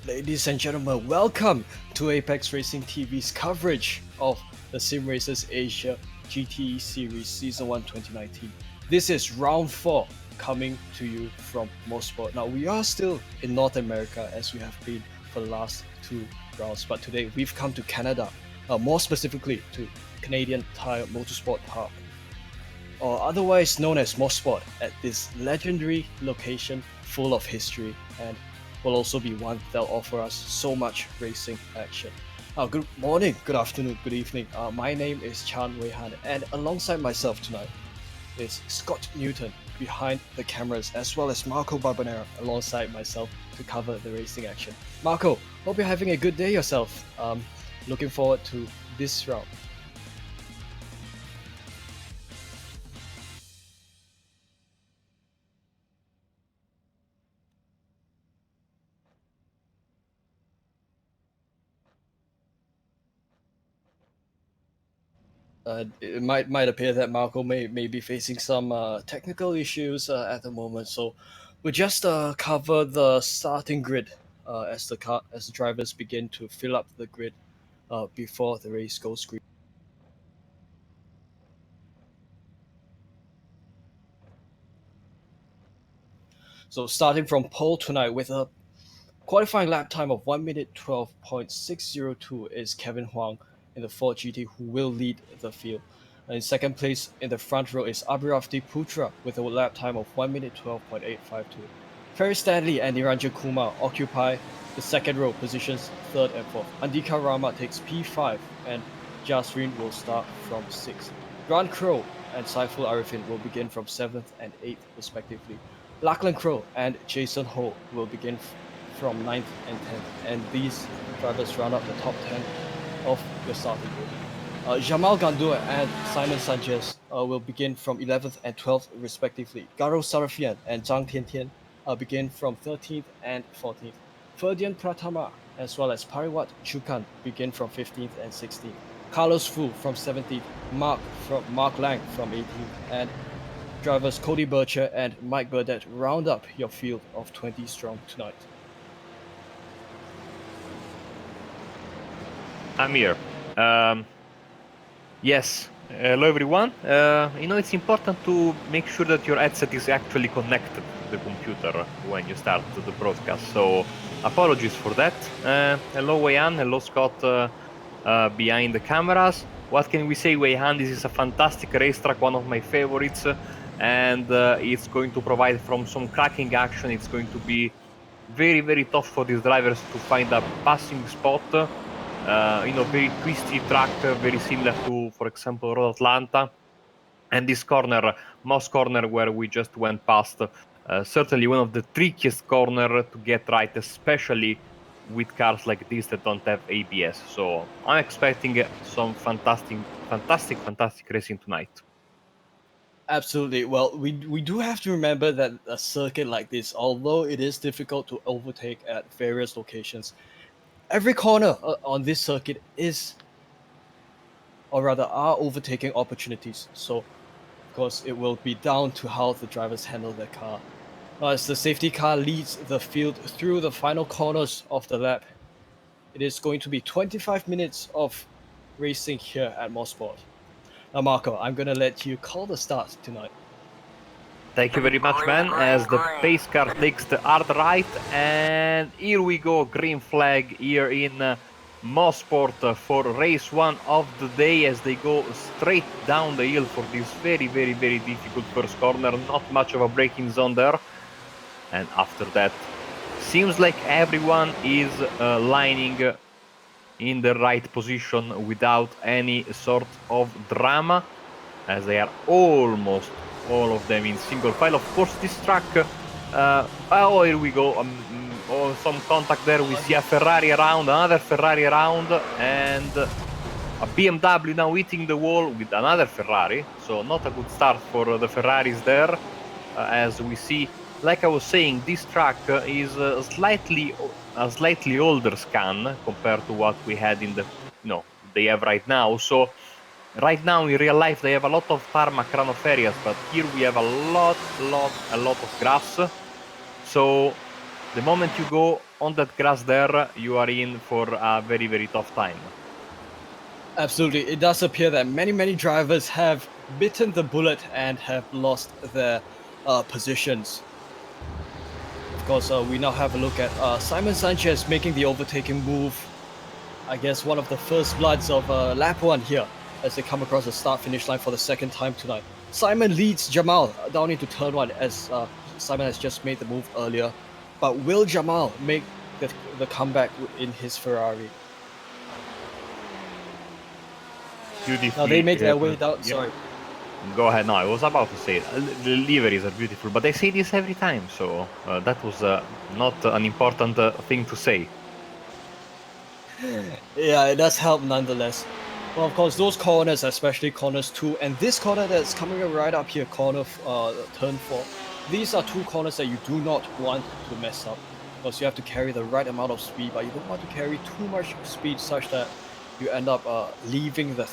Ladies and gentlemen, welcome to Apex Racing TV's coverage of the SimRacers Asia GTE Series Season 1 2019. This is round 4 coming to you from Motorsport. Now, we are still in North America as we have been for the last 2 rounds, but today we've come to Canada, more specifically to Canadian Tire Motorsport Park, or otherwise known as Motorsport, at this legendary location full of history and will also be one that'll offer us so much racing action. Good morning, good afternoon, good evening. My name is Chan Wei Han, and alongside myself tonight is Scott Newton behind the cameras, as well as Marco Barbanera alongside myself to cover the racing action. Marco, hope you're having a good day yourself. Looking forward to this round. It might appear that Marco may be facing some technical issues at the moment, so we'll just cover the starting grid as the drivers begin to fill up the grid before the race goes green. So starting from pole tonight with a qualifying lap time of 1 minute 12.602 is Kevin Huang in the Ford GT, who will lead the field. And in second place in the front row is Abhirafti Putra with a lap time of 1 minute 12.852. Ferry Stanley and Niranjan Kumar occupy the second row positions 3rd and 4th. Andika Rama takes P5 and Jasreen will start from 6th. Grant Crow and Saiful Arifin will begin from 7th and 8th respectively. Lachlan Crow and Jason Ho will begin from 9th and 10th, and these drivers round up the top 10 of the starting grid. Jamal Gandour and Simon Sanchez will begin from 11th and 12th respectively. Garo Sarafian and Zhang Tiantian begin from 13th and 14th. Ferdian Pratama as well as Pariwat Chukan begin from 15th and 16th. Carlos Fu from 17th, Mark Lang from 18th, and drivers Cody Bircher and Mike Burdett round up your field of 20 strong tonight. I'm here. Yes, hello everyone. It's important to make sure that your headset is actually connected to the computer when you start the broadcast. So apologies for that. Hello Weihan, hello Scott behind the cameras. What can we say, Weihan? This is a fantastic racetrack, one of my favorites, and it's going to provide from some cracking action. It's going to be very, very tough for these drivers to find a passing spot. Very twisty track, very similar to, for example, Road Atlanta. And this corner, Moss corner, where we just went past, certainly one of the trickiest corner to get right, especially with cars like this that don't have ABS. So I'm expecting some fantastic racing tonight. Absolutely. Well, we do have to remember that a circuit like this, although it is difficult to overtake at various locations, every corner on this circuit are overtaking opportunities. So, of course, it will be down to how the drivers handle their car. As the safety car leads the field through the final corners of the lap, it is going to be 25 minutes of racing here at Motorsport. Now, Marco, I'm going to let you call the start tonight. Thank you very much, man, as the pace car takes the hard right, and here we go, green flag here in Motorsport for race 1 of the day, as they go straight down the hill for this very, very, very difficult first corner. Not much of a braking zone there, and after that, seems like everyone is lining in the right position without any sort of drama, as they are almost all of them in single file. Of course, this track, oh, here we go, some contact there. We see a Ferrari around, another Ferrari around, and a BMW now hitting the wall with another Ferrari. So not a good start for the Ferraris there, as we see. Like I was saying, this track is a slightly older scan compared to what we had in the, they have right now. So right now in real life they have a lot of tarmac runoff areas, but here we have a lot of grass. So the moment you go on that grass there, you are in for a very, very tough time. Absolutely, it does appear that many drivers have bitten the bullet and have lost their positions. Of course, we now have a look at Simon Sanchez making the overtaking move. I guess one of the first bloods of lap 1 here as they come across the start-finish line for the second time tonight. Simon leads Jamal down into turn 1 as Simon has just made the move earlier. But will Jamal make the comeback in his Ferrari? Beautifully. Now they make their way down. Yeah. Sorry. Go ahead. No, I was about to say the liveries are beautiful, but I say this every time, so that was not an important thing to say. Yeah, it does help nonetheless. Well, of course, those corners, especially corners 2, and this corner that's coming right up here, turn 4, these are 2 corners that you do not want to mess up, because you have to carry the right amount of speed, but you don't want to carry too much speed such that you end up leaving the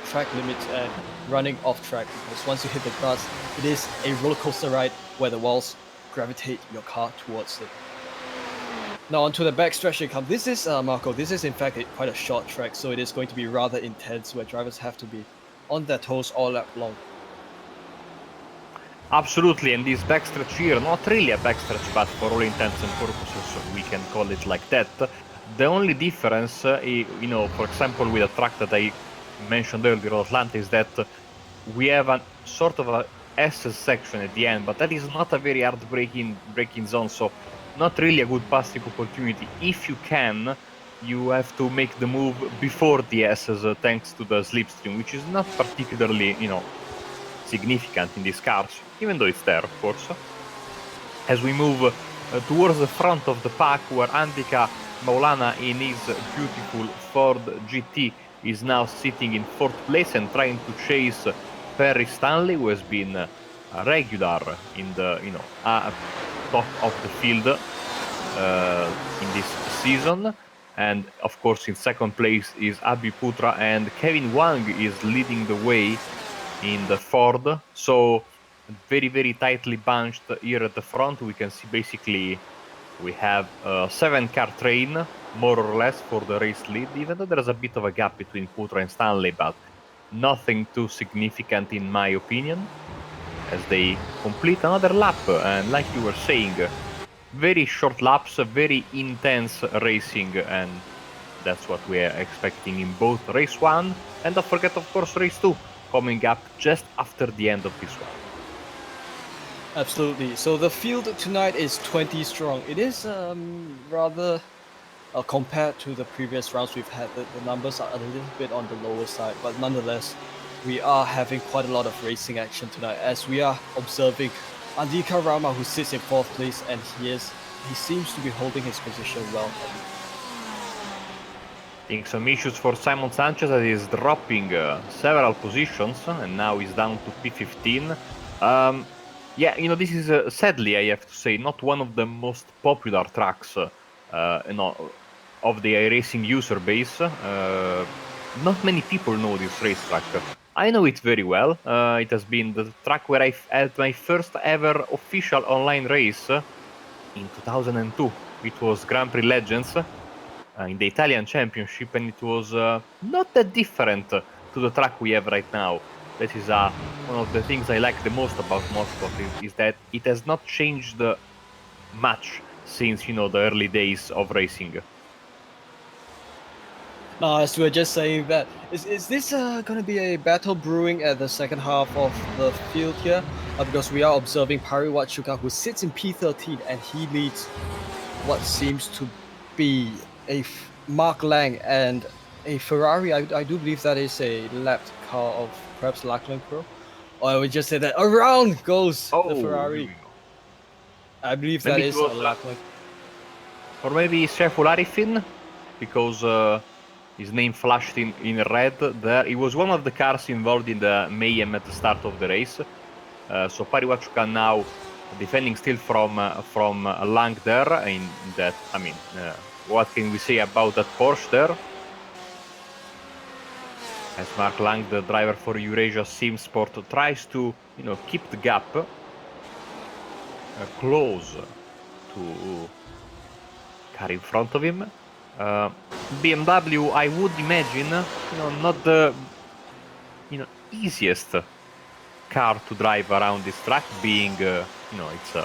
track limits and running off track, because once you hit the grass, it is a roller coaster ride where the walls gravitate your car towards it. Now onto the backstretch they come. This is, Marco, this is in fact quite a short track, so it is going to be rather intense where drivers have to be on their toes all lap long. Absolutely, and this backstretch here, not really a backstretch, but for all intents and purposes, we can call it like that. The only difference, you know, for example, with a track that I mentioned earlier, Atlanta, is that we have a sort of a S section at the end, but that is not a very hard braking zone, so not really a good passing opportunity. If you can, you have to make the move before the S's thanks to the slipstream, which is not particularly, you know, significant in these cars, even though it's there, of course. As we move towards the front of the pack, where Andika Maulana in his beautiful Ford GT is now sitting in 4th place and trying to chase Perry Stanley, who has been a regular in the, you know, top of the field in this season. And of course, in 2nd place is Abhi Putra, and Kevin Wang is leading the way in the Ford. So very tightly bunched here at the front. We can see basically we have a 7-car train, more or less, for the race lead, even though there's a bit of a gap between Putra and Stanley, but nothing too significant in my opinion, as they complete another lap. And like you were saying, very short laps, very intense racing, and that's what we are expecting in both race 1 and don't forget, of course, race 2 coming up just after the end of this one. Absolutely. So the field tonight is 20 strong. It is rather, compared to the previous rounds we've had, the numbers are a little bit on the lower side, but nonetheless, we are having quite a lot of racing action tonight as we are observing Andika Rama, who sits in 4th place, and he seems to be holding his position well. I think some issues for Simon Sanchez, that is dropping several positions, and now he's down to P15. Yeah, you know, this is sadly, I have to say, not one of the most popular tracks, you know, of the iRacing user base. Not many people know this racetrack. I know it very well. It has been the track where I had my first ever official online race in 2002. It was Grand Prix Legends in the Italian Championship, and it was not that different to the track we have right now. That is one of the things I like the most about motorsport is that it has not changed much since, you know, the early days of racing. As we were just saying that, is this going to be a battle brewing at the second half of the field here? Because we are observing Pariwat who sits in P13 and he leads what seems to be a Mark Lang and a Ferrari. I do believe that is a lapped car of perhaps Lachlan Crow. Or I would just say that around goes the Ferrari. I believe maybe that is Lachlan. Or maybe Sheful Arifin, because his name flashed in red there. He was one of the cars involved in the mayhem at the start of the race. So Pariwachuka now defending still from Lang there. In that, I mean, what can we say about that Porsche there? As Mark Lang, the driver for Eurasia SimSport, tries to, you know, keep the gap close to car in front of him. BMW, I would imagine, not the easiest car to drive around this track, being it's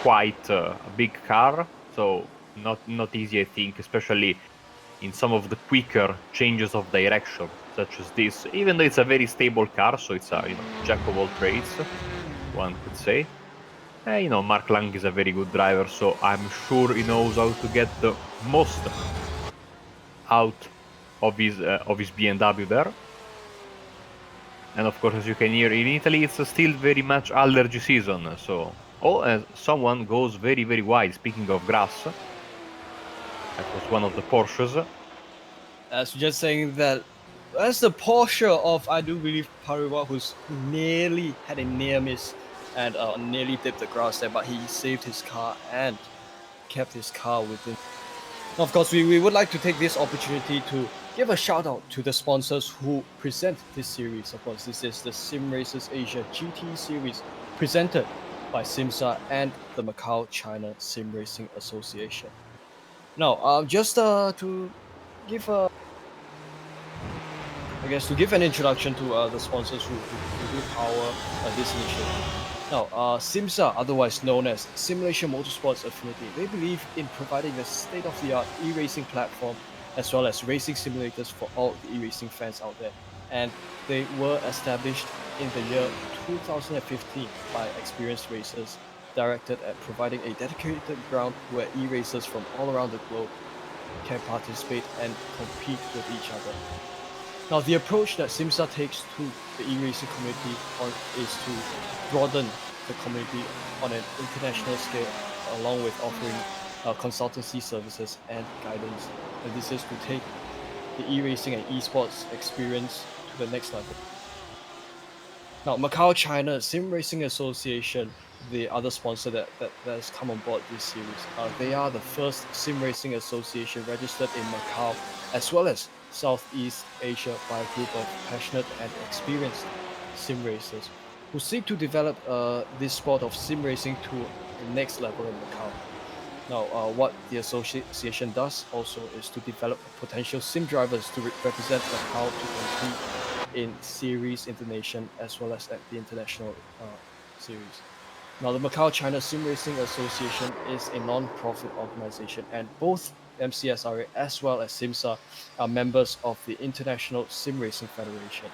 quite a big car, so not easy, I think, especially in some of the quicker changes of direction, such as this. Even though it's a very stable car, so it's a jack of all trades, one could say. Mark Lang is a very good driver, so I'm sure he knows how to get the most out of his BMW there. And of course, as you can hear, in Italy, it's still very much allergy season. So, someone goes very, very wide. Speaking of grass, that was one of the Porsches. As just saying that, that's the Porsche of, I do believe, Pariwa, who nearly had a near miss and nearly dipped the grass there, but he saved his car and kept his car within. Now, of course, we would like to take this opportunity to give a shout out to the sponsors who present this series. Of course, this is the SimRacers Asia GTE series presented by SIMMSA and the Macau-China SimRacing Association. Now, just to give an introduction to the sponsors who do power this initiative. Now, SIMMSA, otherwise known as SIMulation MotorSports Affinity, they believe in providing a state-of-the-art e-racing platform as well as racing simulators for all the e-racing fans out there. And they were established in the year 2015 by experienced racers, directed at providing a dedicated ground where e-racers from all around the globe can participate and compete with each other. Now, the approach that SIMMSA takes to the e-racing community is to broaden the community on an international scale, along with offering consultancy services and guidance. And this is to take the e-racing and esports experience to the next level. Now, Macau-China SimRacing Association, the other sponsor that has come on board this series, they are the first sim racing association registered in Macau, as well as Southeast Asia, by a group of passionate and experienced sim racers who seek to develop this sport of sim racing to the next level in Macau. Now, what the association does also is to develop potential sim drivers to represent Macau to compete in series internation as well as at the international series. Now, the Macau-China SimRacing Association is a non-profit organization, and both MCSRA as well as SIMMSA are members of the International Sim Racing Federation.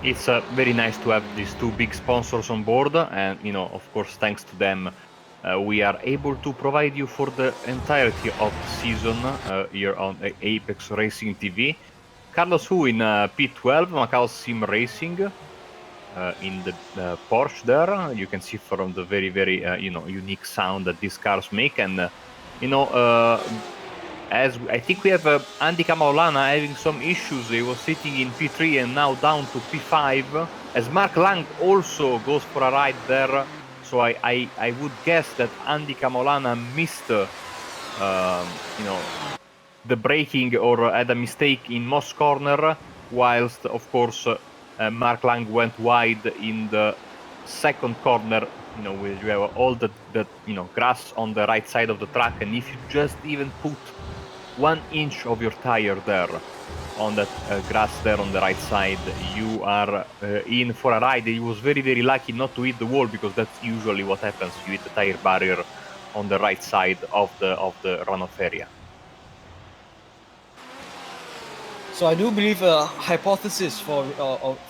It's very nice to have these two big sponsors on board, and of course, thanks to them, we are able to provide you for the entirety of the season here on ApexRacingTV. Carlos Hu in P12, Macau Sim Racing, in the Porsche there. You can see from the very, very unique sound that these cars make, and as I think we have Andy Kamaolana having some issues. He was sitting in P3 and now down to P5, as Mark Lang also goes for a ride there. So I would guess that Andy Kamaolana missed the braking or had a mistake in Moss corner, whilst of course Mark Lang went wide in the second corner, where you have all the grass on the right side of the track, and if you just even put 1 inch of your tire there on that grass there on the right side, you are in for a ride. He was very, very lucky not to hit the wall, because that's usually what happens. You hit the tire barrier on the right side of the runoff area. So I do believe a hypothesis for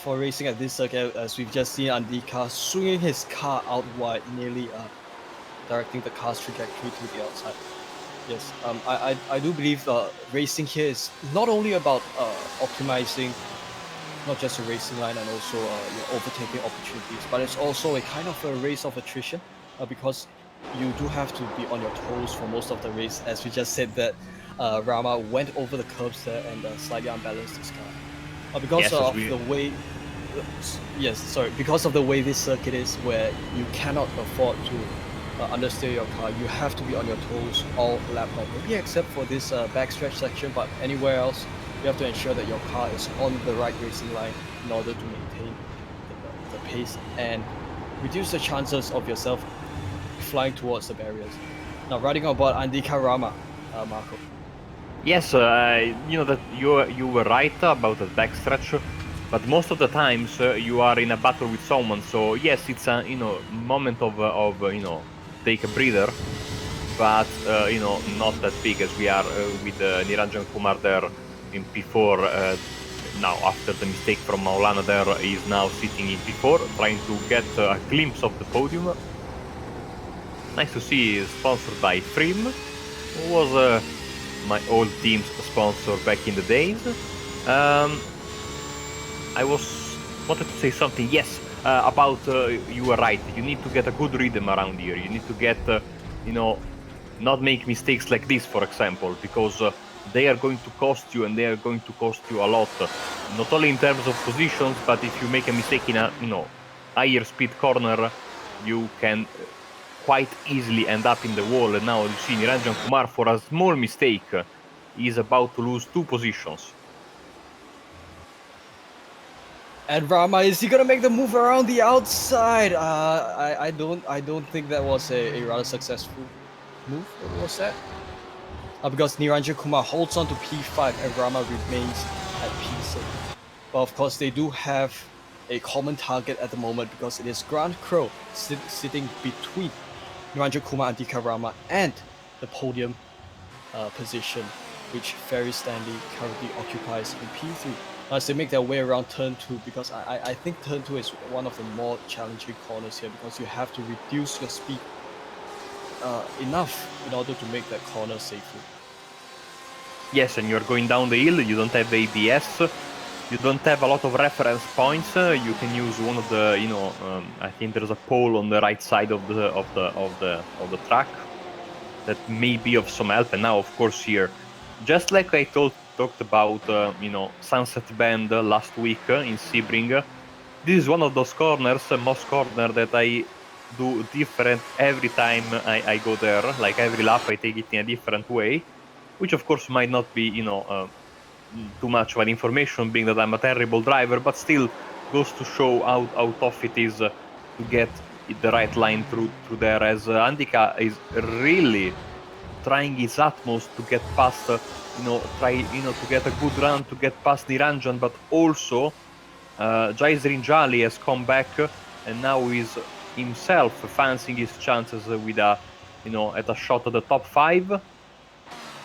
racing at this circuit, as we've just seen Andika swinging his car out wide, nearly directing the car's trajectory to the outside. Yes, I do believe racing here is not only about optimizing not just a racing line and also overtaking opportunities, but it's also a kind of a race of attrition, because you do have to be on your toes for most of the race. As we just said that Rama went over the curbs there and slightly unbalanced his car. Because of the way because of the way this circuit is, where you cannot afford to understeer your car. You have to be on your toes all lap long, maybe except for this backstretch section, but anywhere else you have to ensure that your car is on the right racing line in order to maintain the pace and reduce the chances of yourself flying towards the barriers. Now, riding on board Andikarama, Marco. Yes, you know that you were right about the backstretch, but most of the times you are in a battle with someone. So yes, it's a moment of take a breather, but not that big as we are with Niranjan Kumar there in P4. Now after the mistake from Maulana there, he is now sitting in P4 trying to get a glimpse of the podium. Nice to see, sponsored by Frim, who was my old team's sponsor back in the days. I wanted to say something. Yes, about you were right. You need to get a good rhythm around here. You need to get not make mistakes like this, for example, because they are going to cost you, and they are going to cost you a lot. Not only in terms of positions, but if you make a mistake in a higher speed corner, you can quite easily end up in the wall. And now you see Niranjan Kumar, for a small mistake, is about to lose 2 positions. And Rama, is he gonna make the move around the outside? I don't think that was a rather successful move. What was that? Because Niranjan Kumar holds on to P5 and Rama remains at P6. But of course, they do have a common target at the moment because it is Grand Crow sitting between Niranjan Kumar and Dika Rama and the podium position, which Ferry Stanley currently occupies in P3. As they make their way around turn 2, because I think turn 2 is one of the more challenging corners here, because you have to reduce your speed enough in order to make that corner safely. Yes, and you're going down the hill, you don't have ABS, you don't have a lot of reference points. You can use one of the, I think there's a pole on the right side of the track that may be of some help. And now, of course, here, just like I talked about, Sunset Bend last week in Sebring, this is one of those corners, most corner, that I do different every time I go there. Like every lap, I take it in a different way, which of course might not be, too much of an information, being that I'm a terrible driver, but still goes to show how tough it is to get the right line through there. As Andika is really trying his utmost to get past, to get a good run, to get past Niranjan, but also Jaisrin Jali has come back and now is himself fancying his chances with at a shot at the top 5.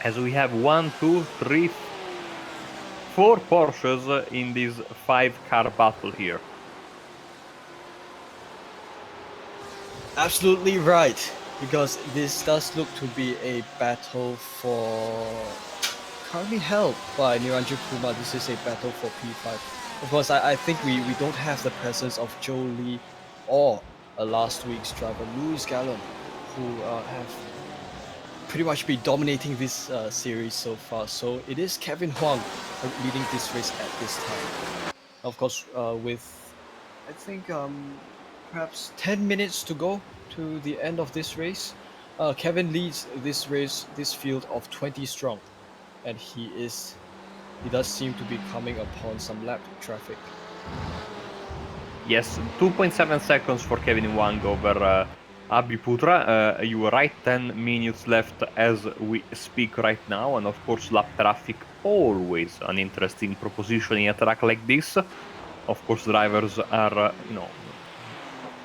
As we have 1, 2, 3, 4 Porsches in this 5-car battle here. Absolutely right, because this does look to be a battle for currently held by Niranjan Kumar. This is a battle for P5. Of course, I think we don't have the presence of Joe Lee or last week's driver Louis Gallon, who have pretty much been dominating this series so far. So it is Kevin Huang leading this race at this time. Of course, with I think perhaps 10 minutes to go to the end of this race, Kevin leads this race, this field of 20 strong, and he does seem to be coming upon some lap traffic. Yes, 2.7 seconds for Kevin Wang over Abhi Putra. You were right, 10 minutes left as we speak right now, and of course lap traffic, always an interesting proposition in a track like this. Of course, drivers are,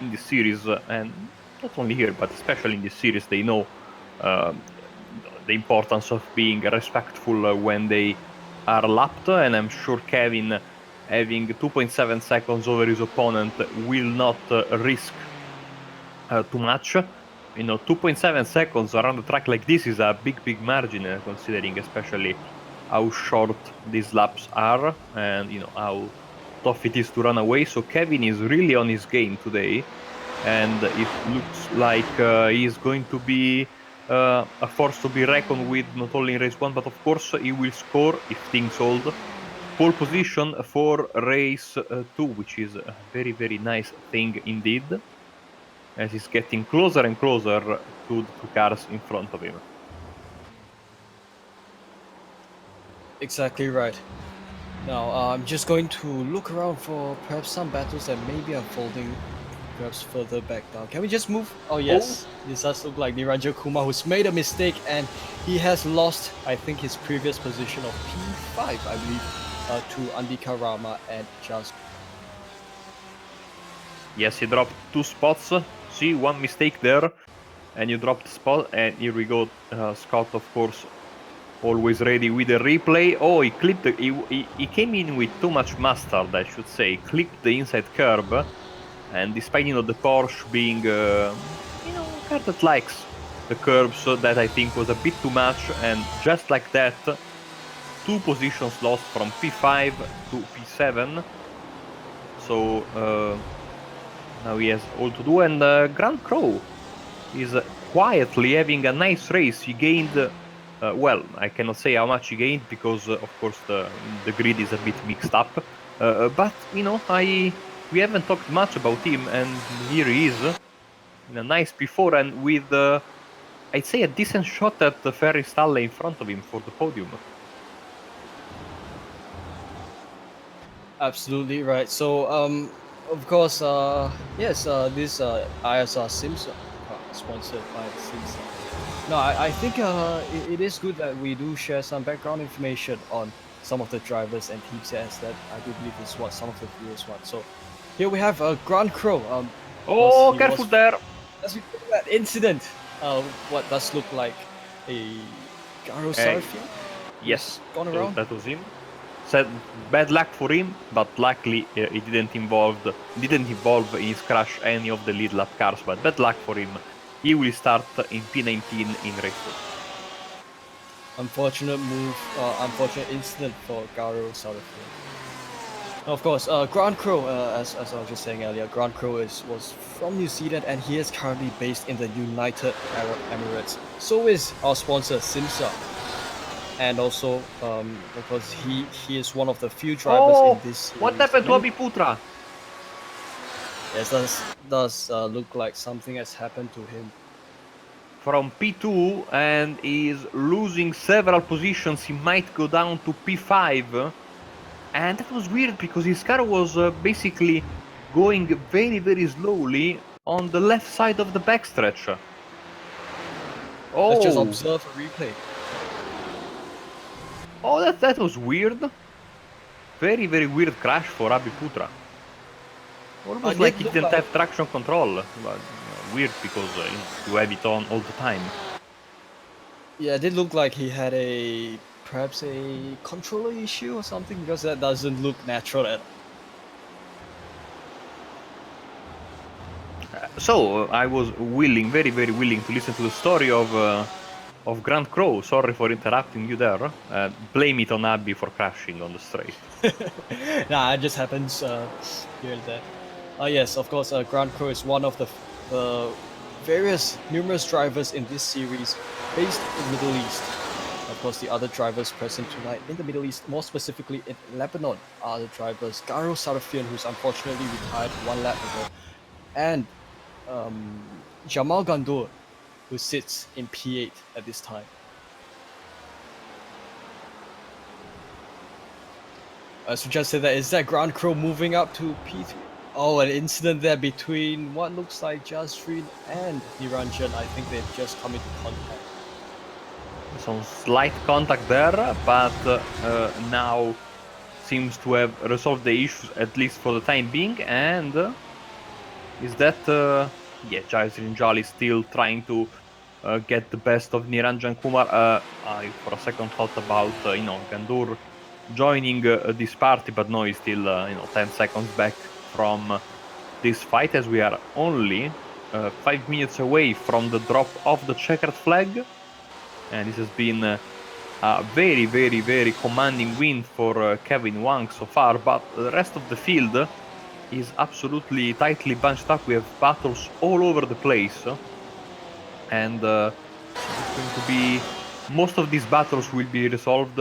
in this series, and not only here, but especially in this series, they know the importance of being respectful when they are lapped, and I'm sure Kevin, having 2.7 seconds over his opponent, will not risk too much. 2.7 seconds around a track like this is a big margin, considering especially how short these laps are, and how tough it is to run away. So Kevin is really on his game today, and it looks like he's going to be a force to be reckoned with, not only in race 1, but of course he will score, if things hold, pole position for race 2, which is a very nice thing indeed, as he's getting closer and closer to the 2 cars in front of him. Exactly right. Now, I'm just going to look around for perhaps some battles that may be unfolding perhaps further back down. Can we just move? Oh yes, this does look like Niranjan Kumar, who's made a mistake, and he has lost, I think, his previous position of P5, I believe, to Andika Rama and Jas. Yes, he dropped 2 spots. See, one mistake there, and you dropped the spot. And here we go. Scott, of course, always ready with the replay. Oh, he clipped. He came in with too much mustard, I should say. Clipped the inside curb, and despite the Porsche being car that likes the curbs, that I think was a bit too much, and just like that, 2 positions lost from P5 to P7. So now he has all to do, and Grand Crow is quietly having a nice race. He gained, well, I cannot say how much he gained because, of course, the grid is a bit mixed up. But we haven't talked much about him, and here he is in a nice P4 and with, I'd say, a decent shot at Ferry Stalle in front of him for the podium. Absolutely right. So, of course, yes, this ISR SIMSA sponsored by SIMSA. No, I think it is good that we do share some background information on some of the drivers and teams, as that I do believe is what some of the viewers want. So, here we have Grand Crow. Oh, careful there! As we put that incident, what does look like a Garo Sarfield? Yes, gone around. That was him. Said bad luck for him, but luckily it didn't involve in his crash any of the lead lap cars. But bad luck for him. He will start in P19 in race 2. Unfortunate move, unfortunate incident for Garo Satterfield. Of course, Grand Crow, as I was just saying earlier, Grand Crow was from New Zealand, and he is currently based in the United Arab Emirates. So is our sponsor SIMSA, and also because he is one of the few drivers in this series. What happened to Abi Putra? Yes, does look like something has happened to him. From P2, and is losing several positions. He might go down to P5. And that was weird because his car was basically going very, very slowly on the left side of the backstretch. Oh, let's just observe a replay. Oh, that was weird. Very, very weird crash for Abi Putra. Almost like he didn't have traction control. But, weird because you have it on all the time. Yeah, it did look like he had perhaps a controller issue or something, because that doesn't look natural at all. So I was very, very willing to listen to the story of Grand Crow. Sorry for interrupting you there. Blame it on Abby for crashing on the straight. Nah, it just happens here and there. Yes, of course, Grand Crow is one of the numerous drivers in this series based in the Middle East. Of course, the other drivers present tonight in the Middle East, more specifically in Lebanon, are the drivers Garo Sarfian, who's unfortunately retired 1 lap ago, and Jamal Gandour, who sits in P8 at this time. As we just said, that is that Grand Crow moving up to P3. Oh, an incident there between what looks like Jasreen and Niranjan. I think they've just come into contact. Some slight contact there, but now seems to have resolved the issues, at least for the time being. And is that yeah, Jasreen Jolly still trying to get the best of Niranjan Kumar. I for a second thought about Gandour joining this party, but no, he's still 10 seconds back from this fight, as we are only 5 minutes away from the drop of the checkered flag. And this has been a very, very, very commanding win for Kevin Wang so far, but the rest of the field is absolutely tightly bunched up. We have battles all over the place, and it's going to be, most of these battles will be resolved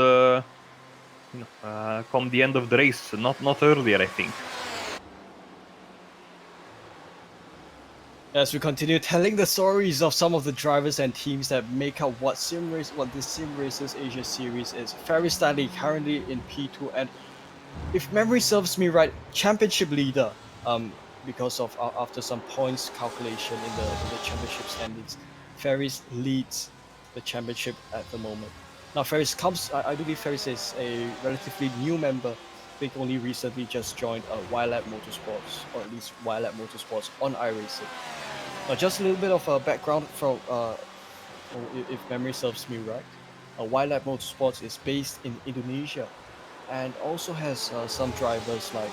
come the end of the race, not earlier, I think. As we continue telling the stories of some of the drivers and teams that make up what this SimRacers Asia series is. Ferry Stalle currently in P2, and if memory serves me right, championship leader because of after some points calculation in the championship standings, Ferris leads the championship at the moment. Now Ferris comes, I believe Ferris is a relatively new member. I think only recently just joined YLab Motorsports, or at least YLab Motorsports on iRacing. Just a little bit of a background from, if memory serves me right. YLab Motorsports is based in Indonesia and also has some drivers like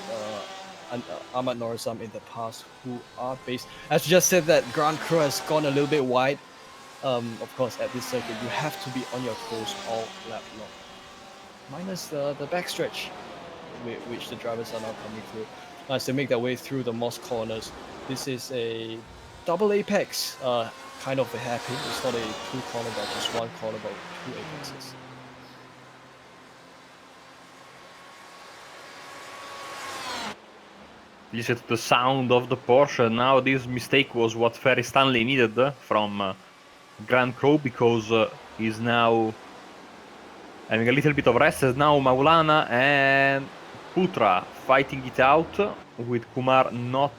Ahmad Norazam in the past who are based. As you just said, that Grand Crew has gone a little bit wide. Of course, at this circuit, you have to be on your toes all lap long. Minus the backstretch, which the drivers are now coming through. As they make their way through the Moss corners, this is a double apex, kind of a hairpin. It's not a two corner, but just one corner, but two apexes. Listen to the sound of the Porsche. Now this mistake was what Ferry Stanley needed from Grand Crow, because he's now having a little bit of rest. As now Maulana and Putra fighting it out, with Kumar not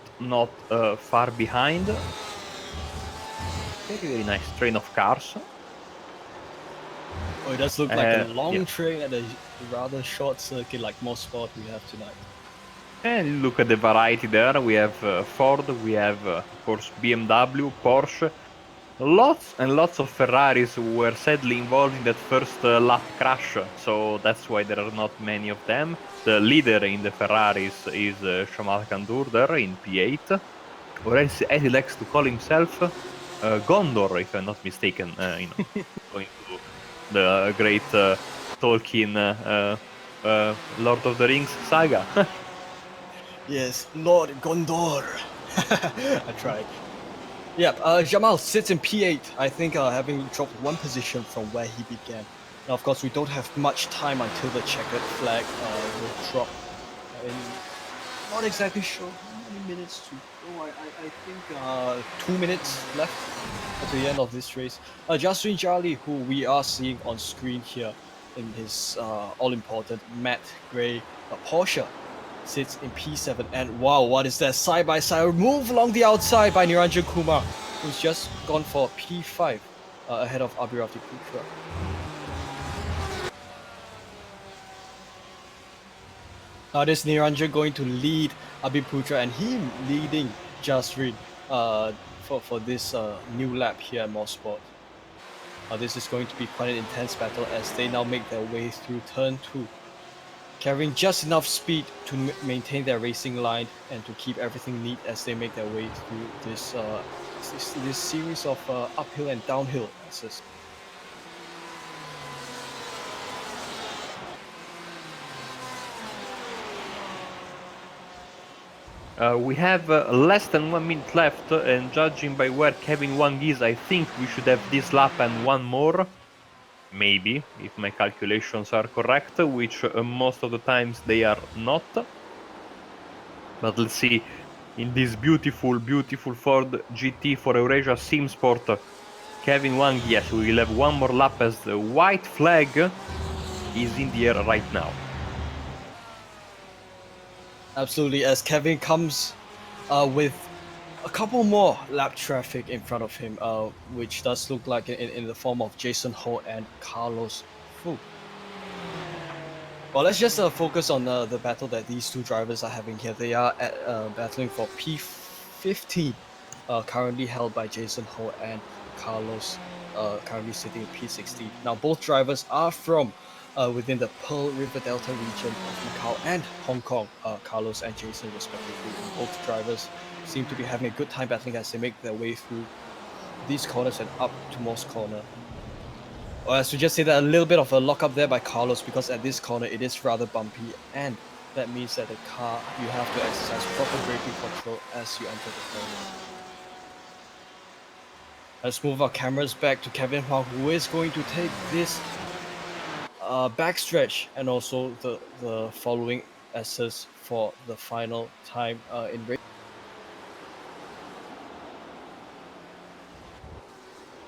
far behind. Very nice train of cars. Oh, it does look like a long train at a rather short circuit like most sport we have tonight. And look at the variety there. We have Ford, we have, of course, BMW, Porsche. Lots and lots of Ferraris were sadly involved in that first lap crash, so that's why there are not many of them. The leader in the Ferraris is Shamal Kandur there in P8, or as he likes to call himself, Gondor, if I'm not mistaken, going to the great Tolkien Lord of the Rings saga. Yes, Lord Gondor. I tried. Yeah, Jamal sits in P8, I think having dropped one position from where he began. Now, of course, we don't have much time until the checkered flag will drop. Not exactly sure how many minutes to go. I think 2 minutes left at the end of this race. Jaswin Jali, who we are seeing on screen here in his all-important matte grey Porsche, sits in P7, and wow, what is that side-by-side move along the outside by Niranjan Kumar, who's just gone for P5 ahead of Abhirati Putra. Now this Niranjan going to lead Abhi Putra, and him leading Jasrin for this new lap here at Motorsport. This is going to be quite an intense battle as they now make their way through turn 2. Carrying just enough speed to maintain their racing line and to keep everything neat as they make their way through this series of uphill and downhill passes. We have less than 1 minute left, and judging by where Kevin Wang is, I think we should have this lap and one more. Maybe, if my calculations are correct, which most of the times they are not. But let's see, in this beautiful, beautiful Ford GT for Eurasia Sim Sport, Kevin Wang, yes, we will have one more lap as the white flag is in the air right now. Absolutely, as Kevin comes with a couple more lap traffic in front of him, which does look like in the form of Jason Ho and Carlos Fu. Well, let's just focus on the battle that these two drivers are having here. They are battling for P15, currently held by Jason Ho and Carlos, currently sitting in P16. Now, both drivers are from within the Pearl River Delta region of Macau and Hong Kong, Carlos and Jason respectively. Both drivers seem to be having a good time battling as they make their way through these corners and up to Moss Corner. Or as we just say that, a little bit of a lock up there by Carlos, because at this corner it is rather bumpy, and that means that the car, you have to exercise proper braking control as you enter the corner. Let's move our cameras back to Kevin Huang, who is going to take this backstretch and also the following S's for the final time in race.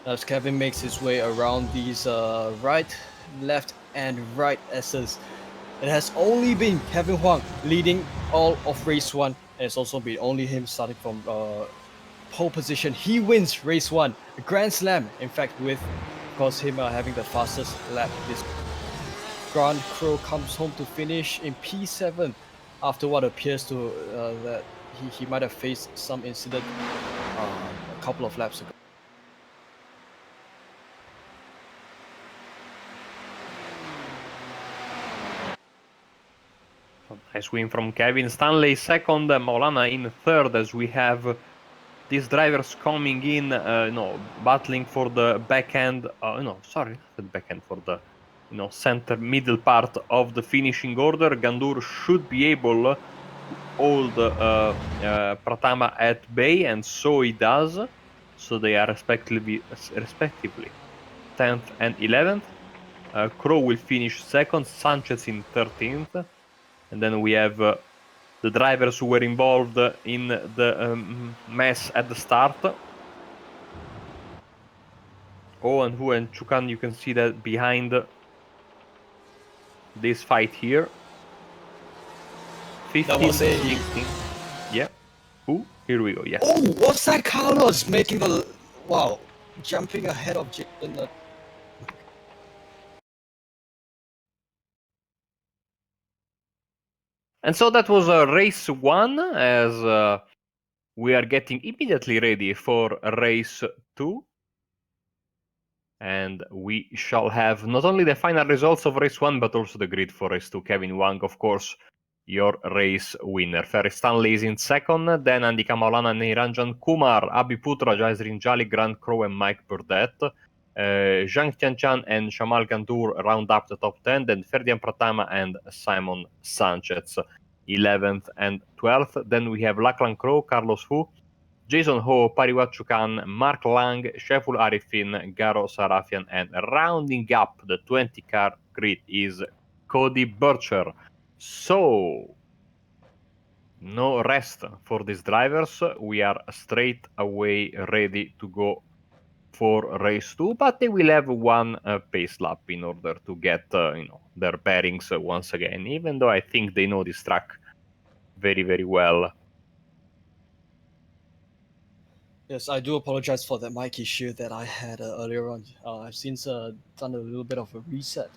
As Kevin makes his way around these right, left, and right S's, it has only been Kevin Huang leading all of race 1 And it's also been only him starting from pole position. He wins race 1, a grand slam. In fact, with of course him having the fastest lap. This Grand Crow comes home to finish in P7 after what appears to that he might have faced some incident a couple of laps ago. Nice win from Kevin Stanley, second, Maulana in third, as we have these drivers coming in, battling for the back end. Sorry, not the back end, for the center middle part of the finishing order. Gandour should be able to hold Pratama at bay, and so he does. So they are respectively 10th and 11th. Crow will finish second, Sanchez in 13th, and then we have the drivers who were involved in the mess at the start. Oh, and Hu and Chukan, you can see that behind this fight here. 15, 16. Yeah. Who? Here we go, yes. Oh, what's that Carlos making the... Wow, jumping ahead of Jason. And so that was race 1, as we are getting immediately ready for race 2. And we shall have not only the final results of race 1, but also the grid for race 2. Kevin Wang, of course, your race winner. Ferry Stanley is in second, then Andika Maulana, Niranjan Kumar, Abhiputra, Jaisrin Jali, Grand Crow, and Mike Burdett. Zhang Tianchan and Shamal Gandour round up the top 10, then Ferdian Pratama and Simon Sanchez, 11th and 12th. Then we have Lachlan Crow, Carlos Hu, Jason Ho, Pariwat Chukan, Mark Lang, Sheful Arifin, Garo Sarafian, and rounding up the 20-car grid is Cody Bircher. So, no rest for these drivers. We are straight away ready to go for race 2, but they will have one pace lap in order to get their bearings once again, even though I think they know this track very, very well. Yes, I do apologize for that mic issue that I had earlier on. I've since done a little bit of a reset.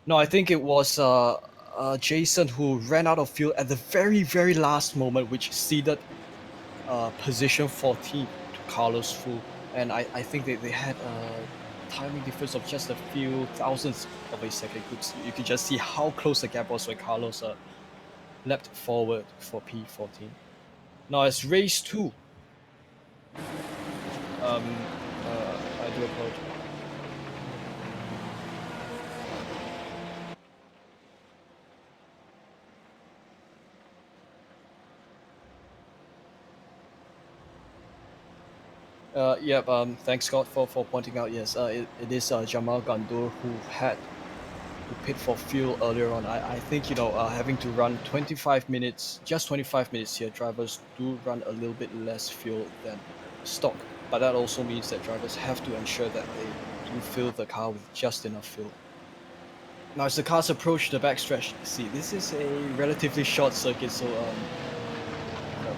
No, I think it was Jason who ran out of fuel at the very, very last moment, which ceded position 14 to Carlos Fu. And I think they had a timing difference of just a few thousandths of a second. You could just see how close the gap was when Carlos leapt forward for P14. Now it's race 2. I do apologize. Thanks Scott for pointing out. Yes, it is Jamal Gandour who had to pit for fuel earlier on. I think having to run 25 minutes, just 25 minutes here, drivers do run a little bit less fuel than stock. But that also means that drivers have to ensure that they do fill the car with just enough fuel. Now, as the cars approach the backstretch, see, this is a relatively short circuit, so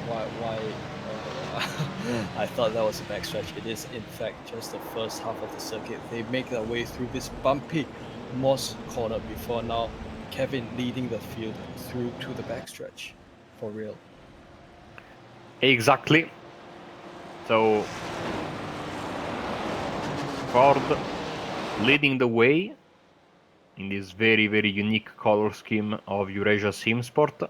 why I thought that was a backstretch. It is in fact just the first half of the circuit. They make their way through this bumpy Moss corner before now Kevin leading the field through to the backstretch for real. Exactly. So Ford leading the way in this very, very unique color scheme of Eurasia Sim Sport.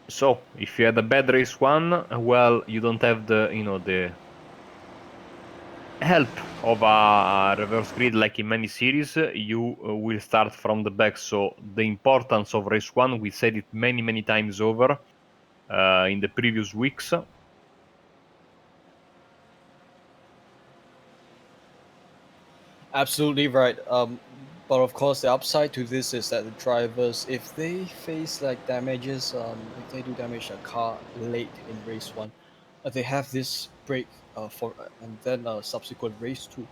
So if you had a bad race 1, well, you don't have the help of a reverse grid like in many series. You will start from the back. So the importance of race 1, we said it many, many times over in the previous weeks. Absolutely right. But of course, the upside to this is that the drivers, if they face like damages, if they do damage a car late in race 1, they have this break and then subsequent race 2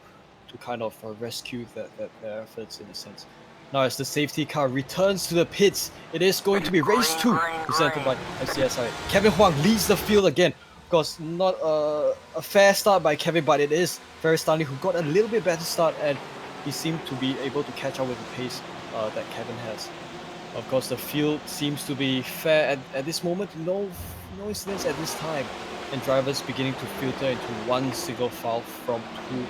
to kind of rescue their efforts in a sense. Now as the safety car returns to the pits, it is going to be race 2 presented by MCSRA. Kevin Huang leads the field again. Of course, not a fair start by Kevin, but it is Ferris Stanley who got a little bit better start, and he seemed to be able to catch up with the pace that Kevin has. Of course, the field seems to be fair at this moment. No incidents at this time, and drivers beginning to filter into one single file from two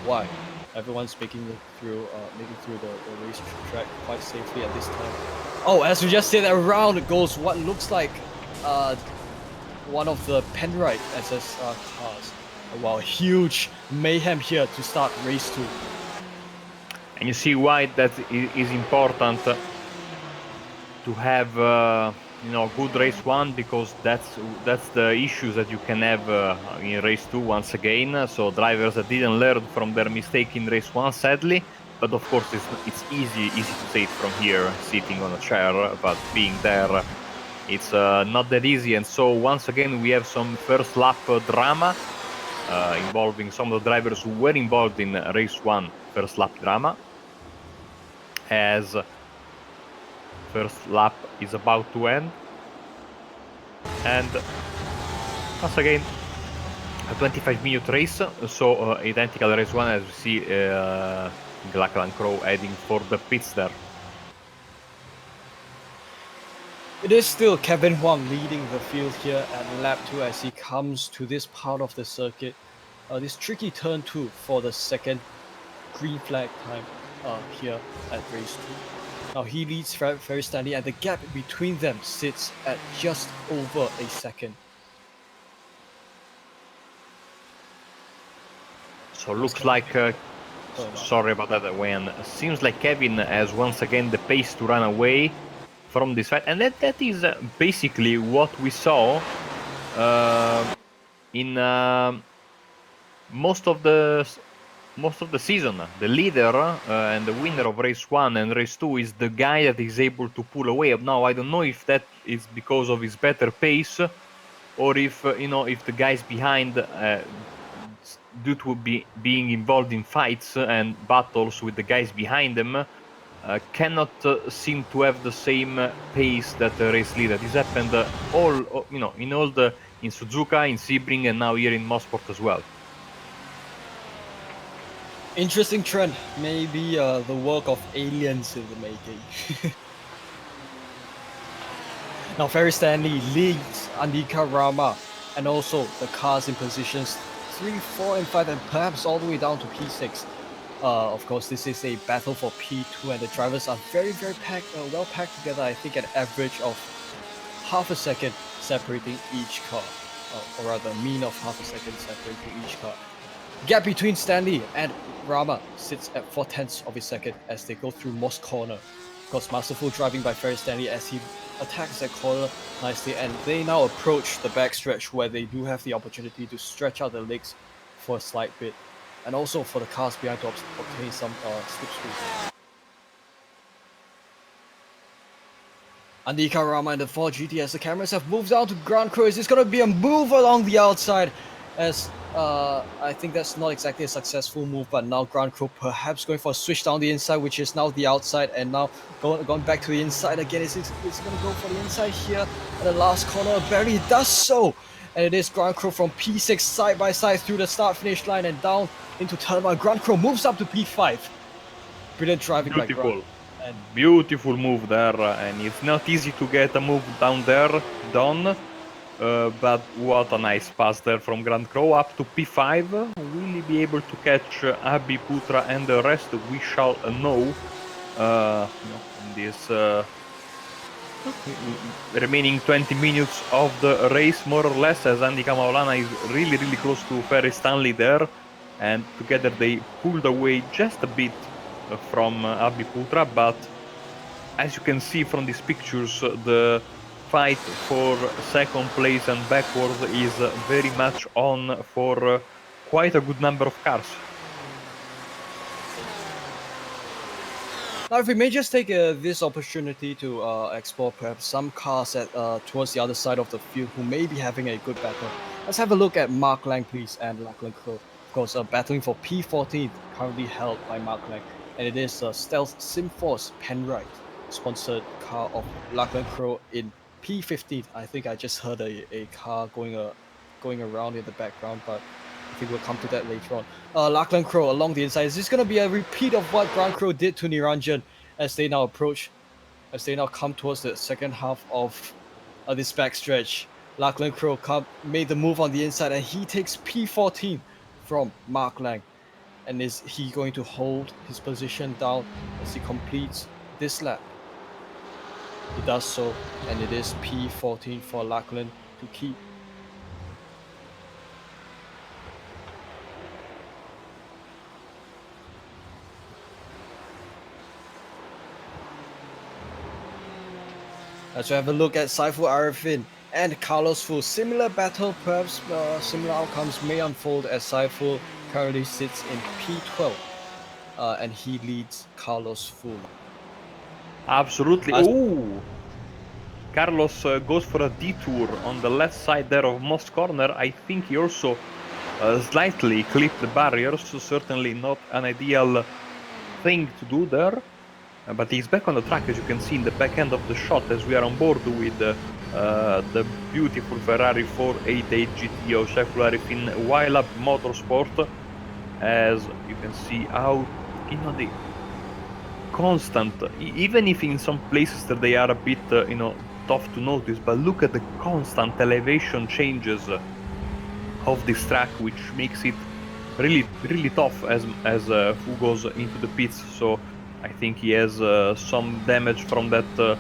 wide. Everyone's making through the race track quite safely at this time. Oh, as we just said, around goes what looks like one of the Penrite SSR cars. Wow, huge mayhem here to start race 2. And you see why that is important to have good race 1, because that's the issues that you can have in race 2 once again. So drivers that didn't learn from their mistake in race 1, sadly. But of course, it's easy to say it from here, sitting on a chair. But being there, it's not that easy. And so once again, we have some first lap drama involving some of the drivers who were involved in race 1 first lap drama, as first lap is about to end. And once again, a 25-minute race, so identical race 1, as we see Lachlan Crow heading for the pits there. It is still Kevin Huang leading the field here at lap 2 as he comes to this part of the circuit. This tricky turn 2 for the second green flag time here at race 2. Now he leads Ferris Stanley, and the gap between them sits at just over a second. So looks like, sorry about that, Wayne. Seems like Kevin has once again the pace to run away from this fight, and that is basically what we saw in most of the season. The leader and the winner of race 1 and race 2 is the guy that is able to pull away. Now I don't know if that is because of his better pace, or if if the guys behind, due to being involved in fights and battles with the guys behind them, cannot seem to have the same pace that the race leader. This happened in Suzuka, in Sebring, and now here in Motorsport as well. Interesting trend. Maybe the work of aliens in the making. Now Ferris Stanley leads Andika Rama, and also the cars in positions 3, 4, and 5, and perhaps all the way down to P6. Of course, this is a battle for P2, and the drivers are very well packed together. I think an average of half a second separating each car, or rather a mean of half a second separating each car. Gap between Stanley and Rama sits at 4/10 of a second as they go through Moss Corner. Of course, masterful driving by Ferris Stanley as he attacks that corner nicely, and they now approach the backstretch where they do have the opportunity to stretch out their legs for a slight bit, and also for the cars behind to obtain some slipstream. Andika Rama and the Ford GT, as the cameras have moved down to ground crew. It's going to be a move along the outside, as I think that's not exactly a successful move, but now ground crew perhaps going for a switch down the inside, which is now the outside, and now going back to the inside again. Is it going to go for the inside here at the last corner? Barely does so, and it is ground crew from P6 side by side through the start-finish line and down into turn 1. Ground crew moves up to P5. Brilliant driving by ground. Beautiful move there, and it's not easy to get a move down there done. But what a nice pass there from Grand Crow up to P5. Will he be able to catch Abhi Putra and the rest? We shall know in this remaining 20 minutes of the race, more or less, as Andika Maulana is really close to Ferris Stanley there, and together they pulled away just a bit from Abhi Putra. But as you can see from these pictures, the fight for second place and backward is very much on for quite a good number of cars. Now, if we may just take this opportunity to explore perhaps some cars at towards the other side of the field who may be having a good battle. Let's have a look at Mark Lang, please, and Lachlan Crow. Of course, battling for P14, currently held by Mark Lang. and it is a Stealth SimForce Penrite, sponsored car of Lachlan Crow in P15. I think I just heard a car going around in the background, but I think we'll come to that later on. Lachlan Crow along the inside. Is this going to be a repeat of what Grand Crow did to Niranjan as they now come towards the second half of this backstretch? Lachlan Crow made the move on the inside, and he takes P14 from Mark Lang. And is he going to hold his position down as he completes this lap? He does so, and it is P14 for Lachlan to keep. Let's have a look at Saiful Arifin and Carlos Fu. Similar battle, perhaps similar outcomes may unfold as Saiful currently sits in P12 and he leads Carlos Fu. Absolutely. Oh, Carlos goes for a detour on the left side there of Moss Corner. I think he also slightly clipped the barriers, so certainly not an ideal thing to do there. But he's back on the track, as you can see in the back end of the shot, as we are on board with the beautiful Ferrari 488 GTE of Saiful Arifin Wilab Motorsport. As you can see how, the constant, even if in some places that they are a bit, tough to notice, but look at the constant elevation changes of this track, which makes it really, really tough as Fu goes into the pits. So I think he has some damage from that,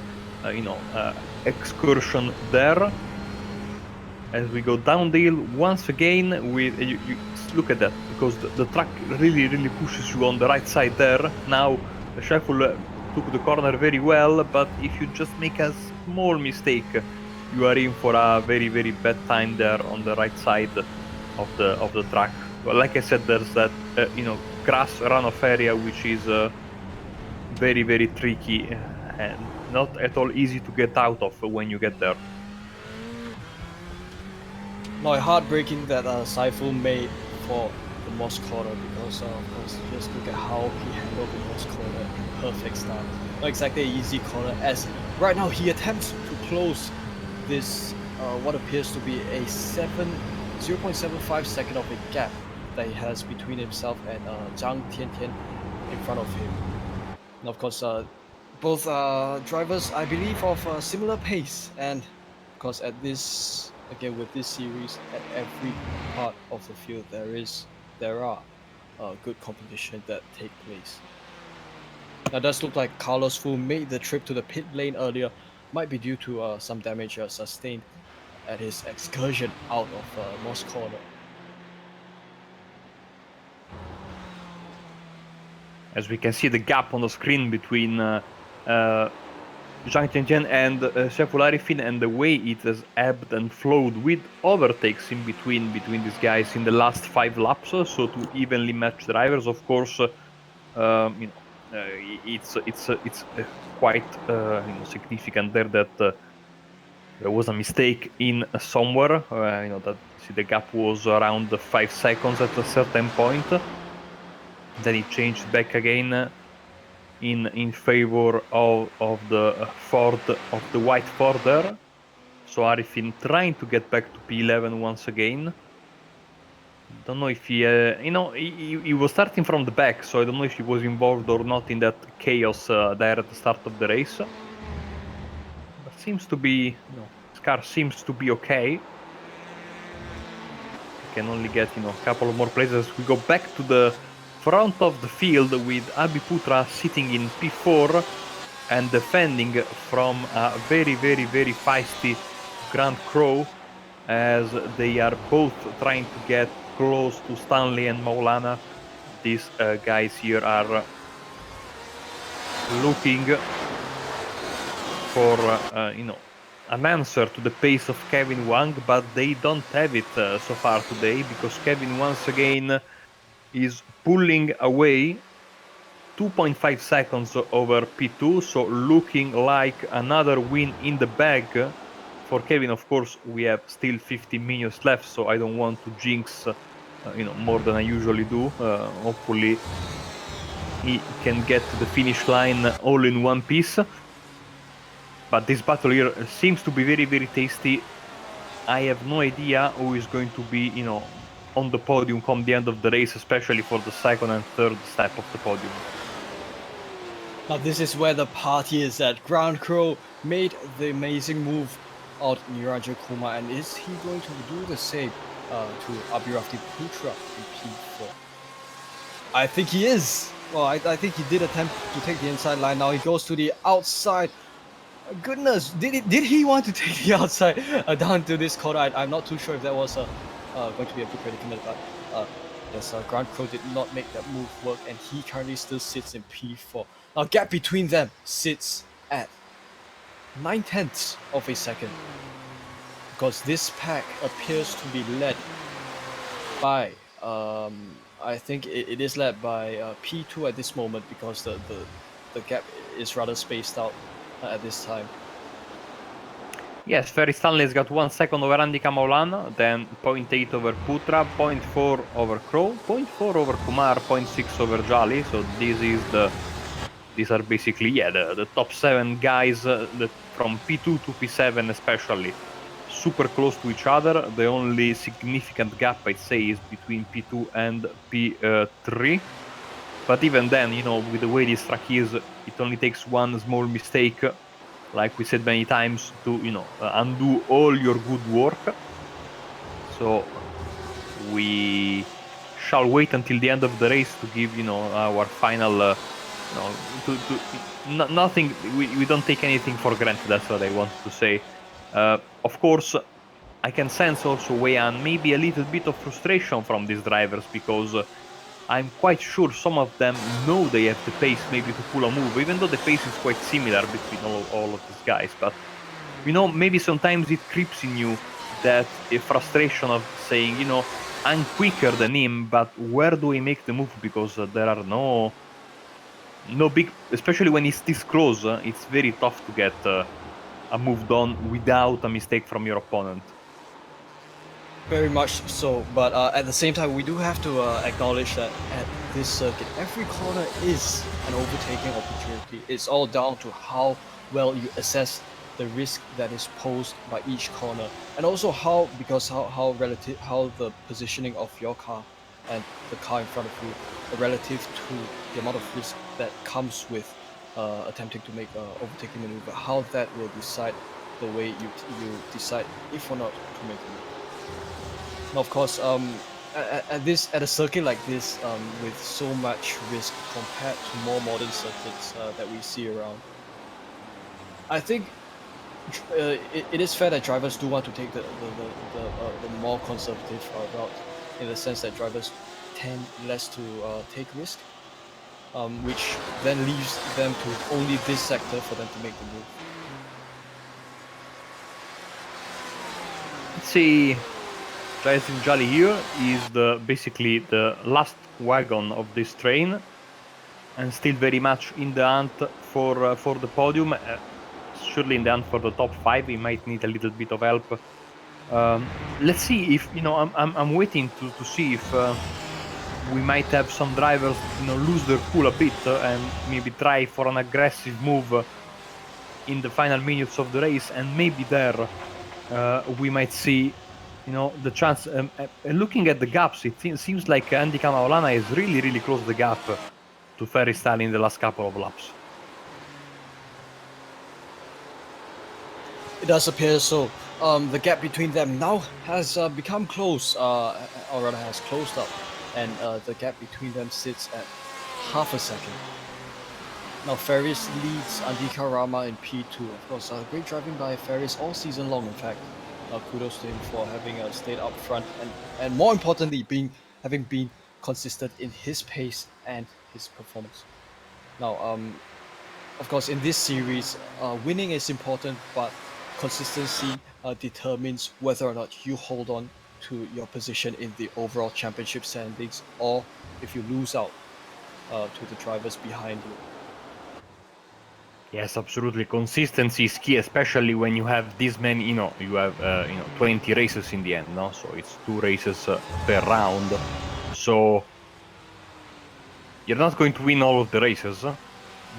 excursion there. As we go down the hill once again, with you look at that, because the track really, really pushes you on the right side there. Now, Saiful took the corner very well, but if you just make a small mistake, you are in for a very, very bad time there on the right side of the track. Well, like I said, there's that grass runoff area, which is very, very tricky and not at all easy to get out of when you get there. No, heartbreaking that Saiful made for the Moss Corner, because of course just look at how he handled the Moss Corner in perfect style. Not exactly an easy corner, as right now he attempts to close this what appears to be a 0.75 second of a gap that he has between himself and Zhang Tiantian in front of him. And of course, both drivers, I believe, of a similar pace, and of course at this, again with this series, at every part of the field there are good competition that take place. Now it does look like Carlos Fu made the trip to the pit lane earlier, might be due to some damage sustained at his excursion out of Moss Corner. As we can see the gap on the screen between Zhang Tiantian and Saiful Arifin, and the way it has ebbed and flowed with overtakes in between these guys in the last 5 laps, so to evenly match drivers. Of course, it's quite significant there that there was a mistake in somewhere. That the gap was around 5 seconds at a certain point. Then it changed back again in favor of the Ford, of the white Ford there. So Arifin trying to get back to P11 once again. Don't know if he, he was starting from the back, so I don't know if he was involved or not in that chaos there at the start of the race. But seems to be, his car seems to be okay. He can only get, a couple of more places. We go back to the front of the field with Abiputra sitting in P4 and defending from a very, very, very feisty Grand Crow, as they are both trying to get close to Stanley and Maulana. These guys here are looking for an answer to the pace of Kevin Wang, but they don't have it so far today, because Kevin once again is pulling away 2.5 seconds over P2, so looking like another win in the bag for Kevin. Of course, we have still 15 minutes left, so I don't want to jinx more than I usually do. Hopefully he can get to the finish line all in one piece. But this battle here seems to be very, very tasty. I have no idea who is going to be, on the podium come the end of the race, especially for the second and third step of the podium. Now this is where the party is at. Ground Crow made the amazing move out Niranjan Kumar, and is he going to do the same to Abhirafti Putra in P4? I think he is. Well, I think he did attempt to take the inside line. Now he goes to the outside. Goodness, did he want to take the outside down to this corner? I'm not too sure if that was going to be a good predicament, but yes, Ground Crow did not make that move work, and he currently still sits in P4. Now, gap between them sits at 9/10 of a second, because this pack appears to be led by I think it is led by P2 at this moment, because the gap is rather spaced out at this time. Yes, Ferry Stanley's got 1 second over Andy Maulana, then 0.8 over Putra, 0.4 over Crow, 0.4 over Kumar, 0.6 over Jali. So these are basically the top 7 guys from P2 to P7 especially, super close to each other. The only significant gap, I'd say, is between P2 and P3. But even then, with the way this track is, it only takes one small mistake, like we said many times, to undo all your good work. So we shall wait until the end of the race to give our final nothing. We don't take anything for granted. That's what I wanted to say. Of course, I can sense also, Weian, maybe a little bit of frustration from these drivers, because I'm quite sure some of them know they have the pace maybe to pull a move, even though the pace is quite similar between all of these guys. But maybe sometimes it creeps in you that a frustration of saying, I'm quicker than him, but where do I make the move? Because there are no big, especially when it's this close, it's very tough to get a move done without a mistake from your opponent. Very much so, but at the same time, we do have to acknowledge that at this circuit, every corner is an overtaking opportunity. It's all down to how well you assess the risk that is posed by each corner, and also how the positioning of your car and the car in front of you relative to the amount of risk that comes with attempting to make an overtaking maneuver. How that will decide the way you decide if or not to make a move. Now, of course, at a circuit like this, with so much risk compared to more modern circuits that we see around, I think it is fair that drivers do want to take the more conservative route, in the sense that drivers tend less to take risk, which then leaves them to only this sector for them to make the move. Let's see. Eracing Jali here is basically the last wagon of this train, and still very much in the hunt for the podium. Surely in the hunt for the top 5. He might need a little bit of help. Let's see if I'm waiting to see if we might have some drivers lose their cool a bit and maybe try for an aggressive move in the final minutes of the race, and maybe there we might see the chance. Looking at the gaps, it seems like Andy Maulana is really close the gap to Ferry Stanley in the last couple of laps. It does appear so. The gap between them now has become close, or rather has closed up, and the gap between them sits at half a second. Now Ferris leads Andika Rama in P2. Of course, great driving by Ferris all season long, in fact. Kudos to him for having stayed up front, and more importantly, having been consistent in his pace and his performance. Now, of course, in this series, winning is important, but consistency determines whether or not you hold on to your position in the overall championship standings, or if you lose out to the drivers behind you. Yes, absolutely. Consistency is key, especially when you have this many. You have 20 races in the end, no? So it's 2 races per round. So you're not going to win all of the races,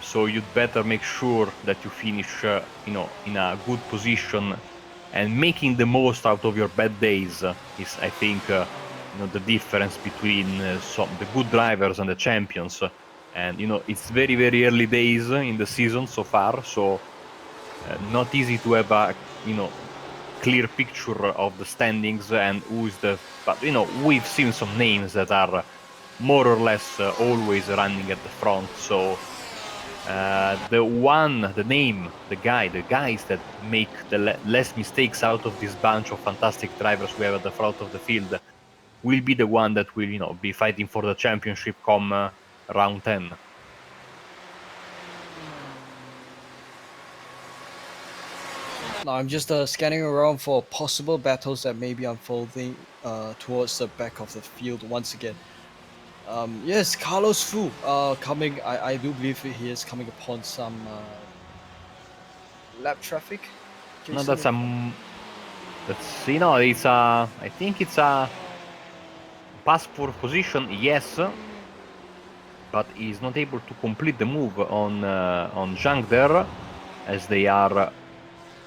so you'd better make sure that you finish, you know, in a good position, and making the most out of your bad days is, I think, you know, the difference between the good drivers and the champions. And you know, it's very, very early days in the season so far, so not easy to have a, you know, clear picture of the standings and who is the. But you know, we've seen some names that are more or less always running at the front. So the guys that make the less mistakes out of this bunch of fantastic drivers we have at the front of the field will be the one that will, you know, be fighting for the championship come round 10. Now I'm just scanning around for possible battles that may be unfolding towards the back of the field once again. Yes, Carlos Fu coming. I do believe he is coming upon some lap traffic. No, Jason, that's, you know, it's a, I think it's a pass for position, yes, but he's not able to complete the move on Zhang there, as they are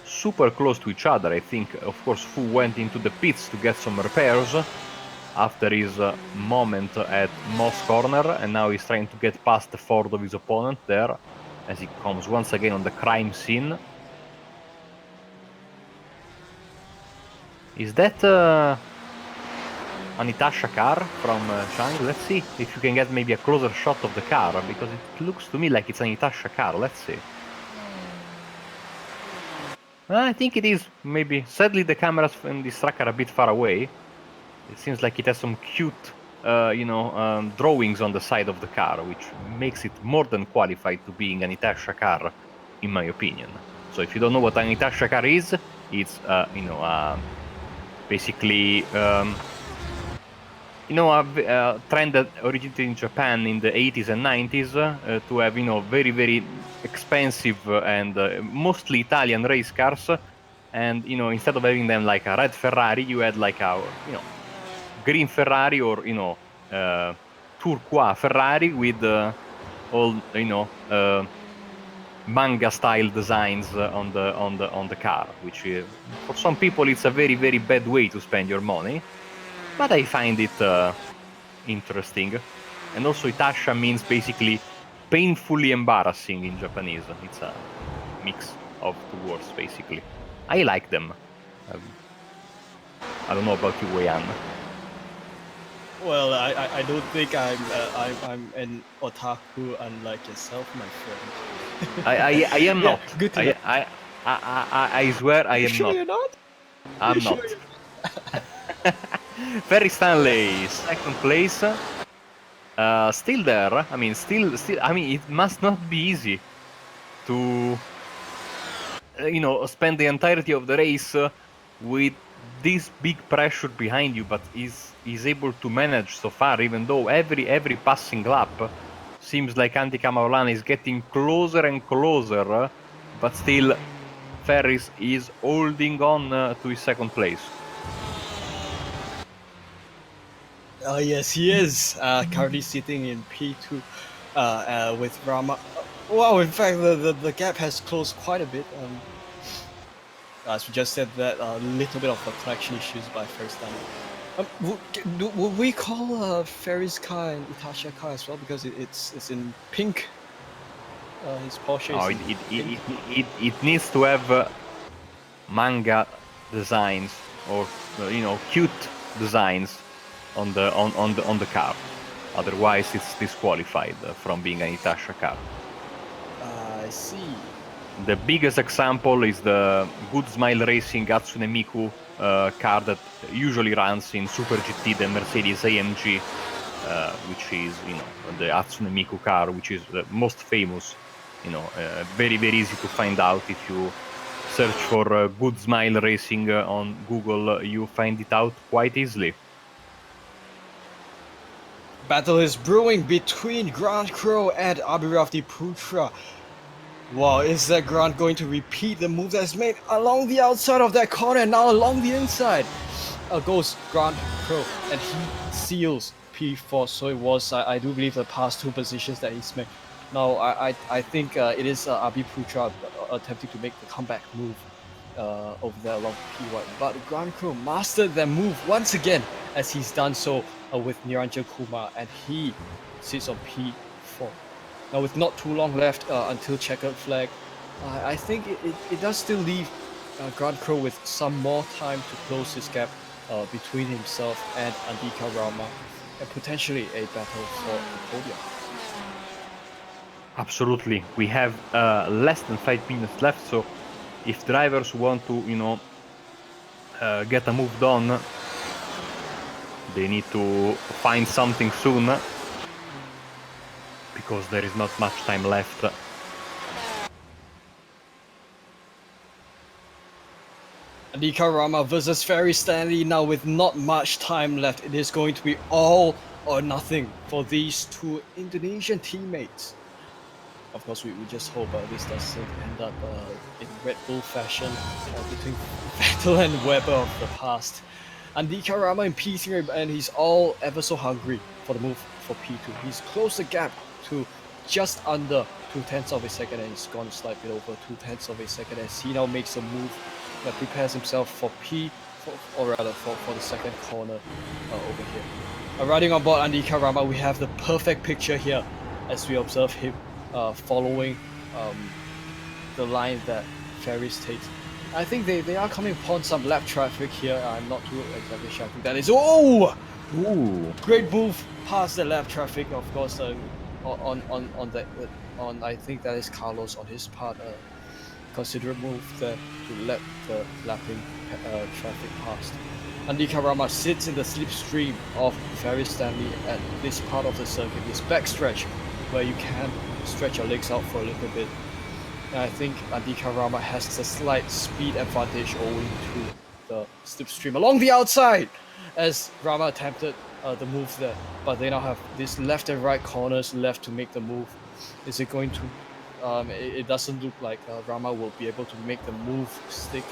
super close to each other. I think, of course, Fu went into the pits to get some repairs after his moment at Moss Corner, and now he's trying to get past the Ford of his opponent there, as he comes once again on the crime scene. Is that a Natasha car from Chang? Let's see if you can get maybe a closer shot of the car, because it looks to me like it's a Natasha car. Let's see. I think it is, maybe. Sadly, the cameras in this track are a bit far away. It seems like it has some cute, you know, drawings on the side of the car, which makes it more than qualified to being a Natasha car, in my opinion. So if you don't know what a Natasha car is, it's, you know, basically, you know, a trend that originated in Japan in the 80s and 90s to have, you know, very, very expensive and mostly Italian race cars. And, you know, instead of having them like a red Ferrari, you had like a, you know, green Ferrari, or, you know, turquoise Ferrari with all, you know, manga style designs on the car, which for some people it's a very, very bad way to spend your money, but I find it interesting. And also Itasha means basically painfully embarrassing in Japanese. It's a mix of two words basically. I like them. I don't know about you, Wayan. well, I don't think I'm an otaku unlike yourself, my friend. I am Yeah, not. good to know. I swear I You am sure not. you're not? I'm You not. sure Ferry Stanley, second place. Still there. I mean, still. I mean, it must not be easy to, you know, spend the entirety of the race with this big pressure behind you. But he's able to manage so far, even though every passing lap seems like Andy Camarolan is getting closer and closer. But still, Ferris is holding on to his second place. Oh yes, he is currently sitting in P2 with Rama. Wow, in fact, the gap has closed quite a bit. As we just said, that a little bit of connection issues by first time. Would we call Ferry's car and Itasha car as well, because it's in pink? His Porsche Oh, is in pink. it needs to have manga designs, or you know, cute designs on the car. Otherwise, it's disqualified from being an Itasha car. I see. The biggest example is the Good Smile Racing Hatsune Miku car that usually runs in Super GT, the Mercedes AMG, which is, you know, the Hatsune Miku car, which is the most famous. You know, very, very easy to find out. If you search for Good Smile Racing on Google, you find it out quite easily. Battle is brewing between Grand Crow and Abhirafti Putra. Wow, is that Grant going to repeat the move that's made along the outside of that corner and now along the inside? Goes Grant Crow, and he seals P4, so it was, I do believe, the past 2 positions that he's made. Now, I think it is Abi Putra attempting to make the comeback move over there along P1. But Grand Crew mastered their move once again, as he's done so with Niranjan Kumar, and he sits on P4. Now, with not too long left until checkered flag, I think it does still leave Grand Crow with some more time to close his gap between himself and Andika Rama, and potentially a battle for the podium. Absolutely. We have less than 5 minutes left, so if drivers want to, get a move done, they need to find something soon, because there is not much time left. Andika Rama versus Ferry Stanley. Now, with not much time left, it is going to be all or nothing for these 2 Indonesian teammates. Of course, we just hope this doesn't end up in Red Bull fashion between Vettel and Webber of the past. Andika Rama in P3, and he's all ever so hungry for the move for P2. He's closed the gap to just under 0.2 of a second, and he's gone a slight bit over 0.2 of a second as he now makes a move that prepares himself for for the second corner over here. Riding on board Andika Rama, we have the perfect picture here as we observe him following the line that Ferris takes. I think they are coming upon some lap traffic here. I'm not too exactly sure. I think that is great move past the lap traffic. Of course, on I think that is Carlos on his part. Considerate move there to let the lapping traffic past. Andika Rama sits in the slipstream of Ferris Stanley at this part of the circuit, this backstretch, where you can stretch your legs out for a little bit. And I think Andika Rama has a slight speed advantage owing to the slipstream along the outside, as Rama attempted the move there. But they now have these left and right corners left to make the move. Is it going to... it doesn't look like Rama will be able to make the move stick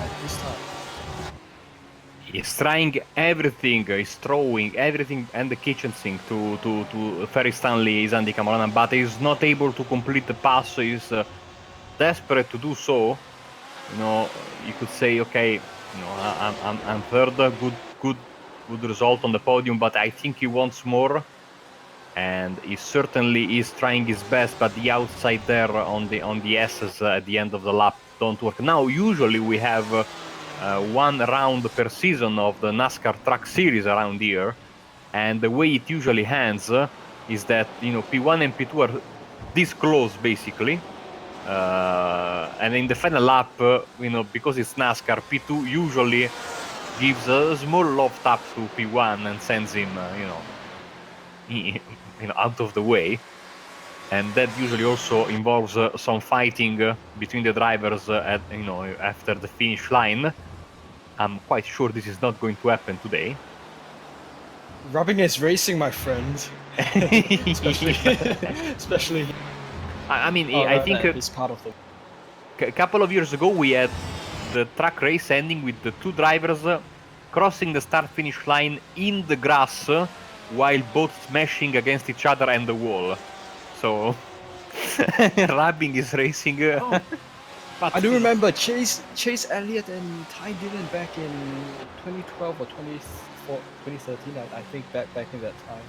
at this time. He's trying everything, he's throwing everything and the kitchen sink to Ferry Stanley, is Andika Rama, but he's not able to complete the pass, so he's desperate to do so. You could say, okay, I'm third, good result on the podium, but I think he wants more. And he certainly is trying his best, but the outside there on the S's at the end of the lap don't work. Now, usually we have 1 round per season of the NASCAR Truck Series around here, and the way it usually ends is that P1 and P2 are this close basically, and in the final lap, because it's NASCAR, P2 usually gives a small love tap to P1 and sends him, out of the way, and that usually also involves some fighting between the drivers after the finish line. I'm quite sure this is not going to happen today. Rubbing is racing, my friend. especially. I think it's part of the. A couple of years ago we had the track race ending with the 2 drivers crossing the start-finish line in the grass, while both smashing against each other and the wall. So, rubbing is racing. I do remember Chase Elliott and Ty Dillon back in 2012 or 2013. I think back in that time,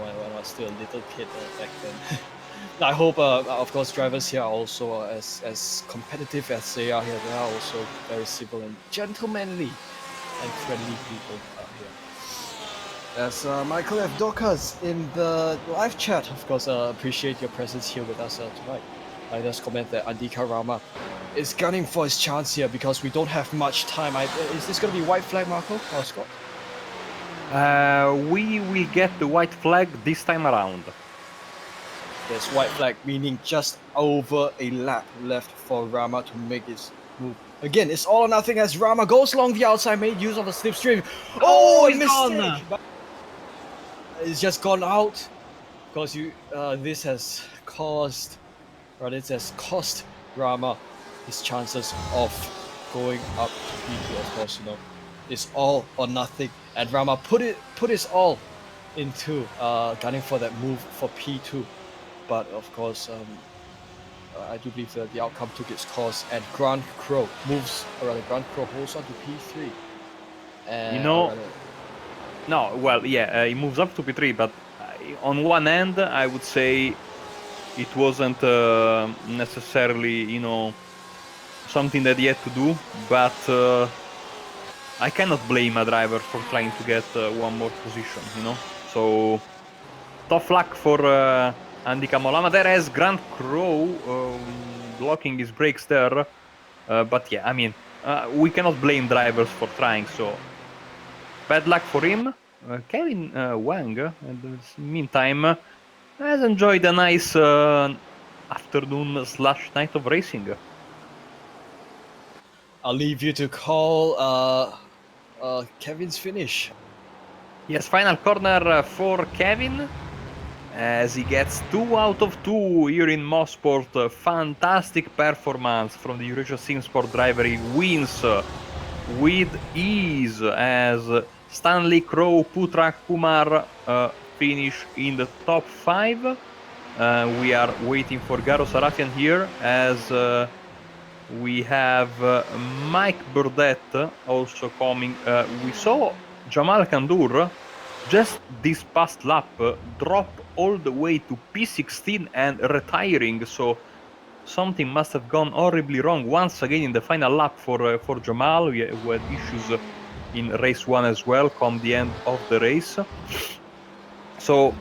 when I was still a little kid back then. I hope, of course, drivers here are also as competitive as they are here. They are also very civil and gentlemanly and friendly people here. As Michael F. Docas in the live chat, of course, appreciate your presence here with us tonight. I just comment that Andika Rama is gunning for his chance here because we don't have much time. Is this going to be white flag, Marco or Scott? We will get the white flag this time around. There's white flag, meaning just over a lap left for Rama to make his move. Again, it's all or nothing as Rama goes along the outside, made use of the slipstream. Oh, mistake! But it's just gone out because this has cost Rama his chances of going up to P2. Of course, it's all or nothing, and Rama put his all into gunning for that move for P2. But of course, I do believe that the outcome took its course, and Grand Crow Grand Crow holds on to P3. You know, no, well, yeah, he moves up to P3, but on one end, I would say it wasn't necessarily, something that he had to do, but I cannot blame a driver for trying to get one more position, So, tough luck for Andy Kamolama. There as Grand Crow blocking his brakes there. But yeah, I mean, we cannot blame drivers for trying, so bad luck for him. Kevin Wang, in the meantime, has enjoyed a nice afternoon/night of racing. I'll leave you to call Kevin's finish. Yes, final corner for Kevin, as he gets 2 out of 2 here in Mosport. Fantastic performance from the Eurasia SimSport driver. He wins with ease as Stanley Crow, Putra Kumar finish in the top 5. We are waiting for Garo Sarafian here, as we have Mike Burdett also coming. We saw Jamal Kandur just this past lap drop all the way to P16 and retiring, so something must have gone horribly wrong once again in the final lap for Jamal. We had issues in race 1 as well come the end of the race. So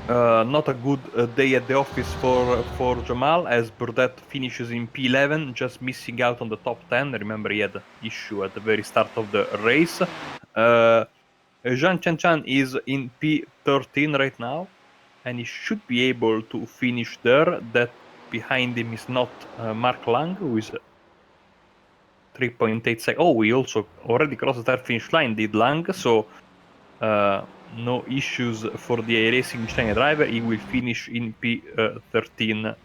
not a good day at the office for Jamal, as Burdett finishes in P11, just missing out on the top 10. Remember, he had an issue at the very start of the race. Zhang Chanchan is in P13 right now, and he should be able to finish there. That behind him is not Mark Lang, who is 3.8 seconds. Oh, we also already crossed the start finish line, did Lang, so no issues for the Eracing China driver. He will finish in P13,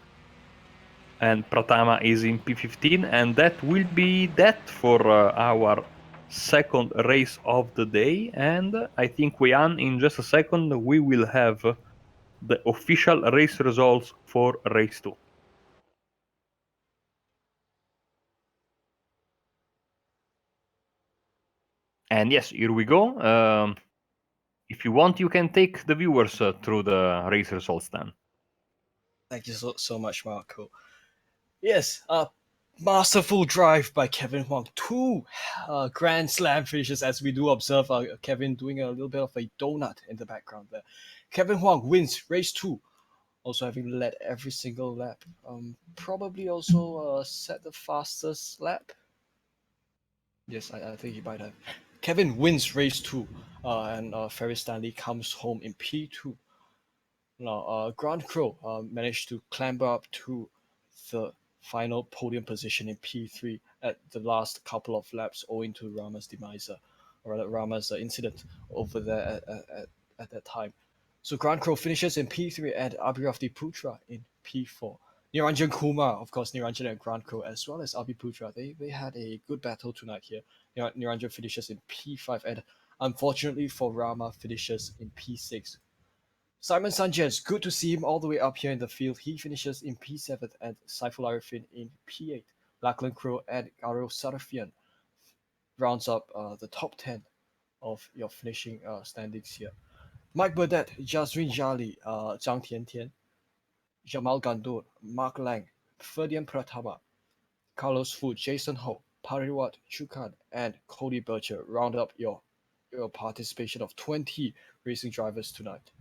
and Pratama is in P15, and that will be that for our second race of the day. And I think, Weyan, in just a second we will have the official race results for race 2. And yes, here we go. If you want, you can take the viewers through the race results then. Thank you so much, Marco. Yes, masterful drive by Kevin Huang. 2 Grand Slam finishes, as we do observe Kevin doing a little bit of a donut in the background there. Kevin Huang wins race 2, also having led every single lap. Probably also set the fastest lap. Yes, I think he might have. Kevin wins race 2, and Ferry Stanley comes home in P2. Now, Grand Crow managed to clamber up to the final podium position in P3 at the last couple of laps, owing to Rama's demise, or rather Rama's incident over there at that time. So Grand Crow finishes in P3 and Abhirafti Putra in P4. Niranjan Kumar, of course, Niranjan and Grand Crow, as well as Abhi Putra, they had a good battle tonight here. Niranjan finishes in P5, and unfortunately for Rama, finishes in P6. Simon Sanchez, good to see him all the way up here in the field. He finishes in P7 and Saiful Arifin in P8. Lachlan Crow and Garo Sarafian rounds up the top 10 of your finishing standings here. Mike Burdett, Jasrin Jali, Zhang Tiantian, Jamal Gandur, Mark Lang, Ferdian Pratama, Carlos Fu, Jason Ho, Pariwat Chukan, and Cody Bircher round up your participation of 20 racing drivers tonight.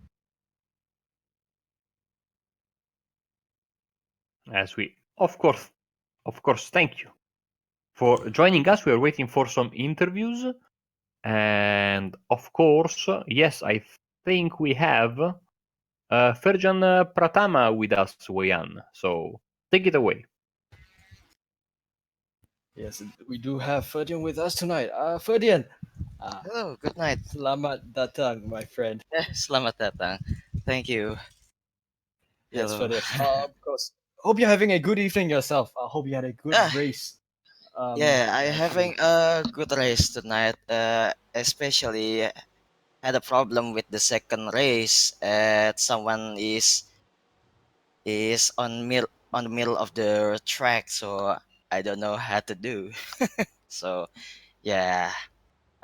As we, of course, thank you for joining us. We are waiting for some interviews, and of course, yes, I think we have Ferjan Pratama with us, Wayan. So take it away. Yes, we do have Ferdian with us tonight. Ferdian, Hello, good night. selamat datang, my friend. Selamat datang. Thank you. Yes, Hello. Ferdian. Of course. Hope you're having a good evening yourself. I hope you had a good race. Yeah, I'm actually. having a good race tonight. Especially had a problem with the second race, and someone is on the middle of the track, so I don't know how to do. So yeah,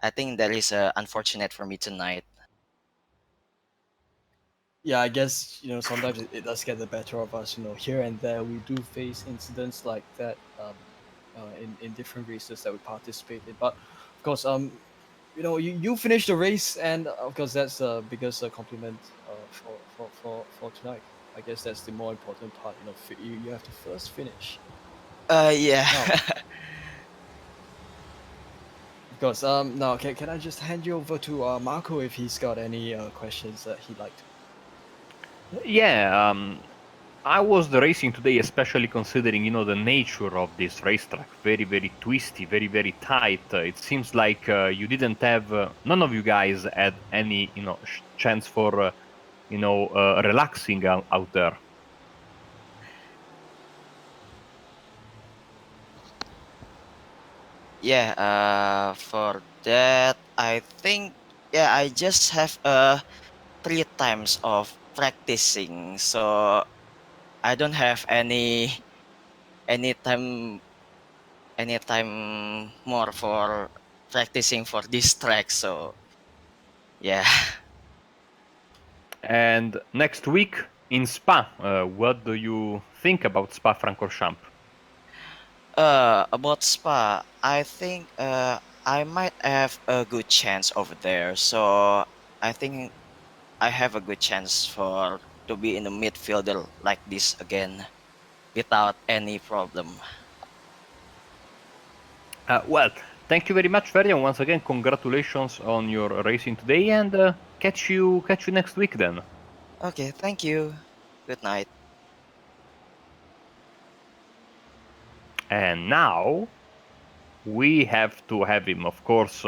I think that is unfortunate for me tonight. Yeah, I guess sometimes it does get the better of us. Here and there we do face incidents like that in different races that we participate in. But of course, you finished the race, and of course that's the biggest compliment for tonight. I guess that's the more important part. You have to first finish. Yeah. Now, of course, now can I just hand you over to Marco if he's got any questions that he'd like to? Yeah, I was the racing today, especially considering the nature of this racetrack, very very twisty, very very tight. It seems like you didn't have none of you guys had any chance for relaxing out there. Yeah, for that, I think, yeah, I just have 3 times of practicing, so I don't have any time any time more for practicing for this track. So yeah. And next week in Spa, what do you think about Spa-Francorchamps? About Spa, I think I might have a good chance over there. So I think I have a good chance for to be in the midfielder like this again without any problem. Well, thank you very much, Ferdinand. Once again, congratulations on your racing today, and catch you next week then. Okay, thank you. Good night. And now we have to have him, of course,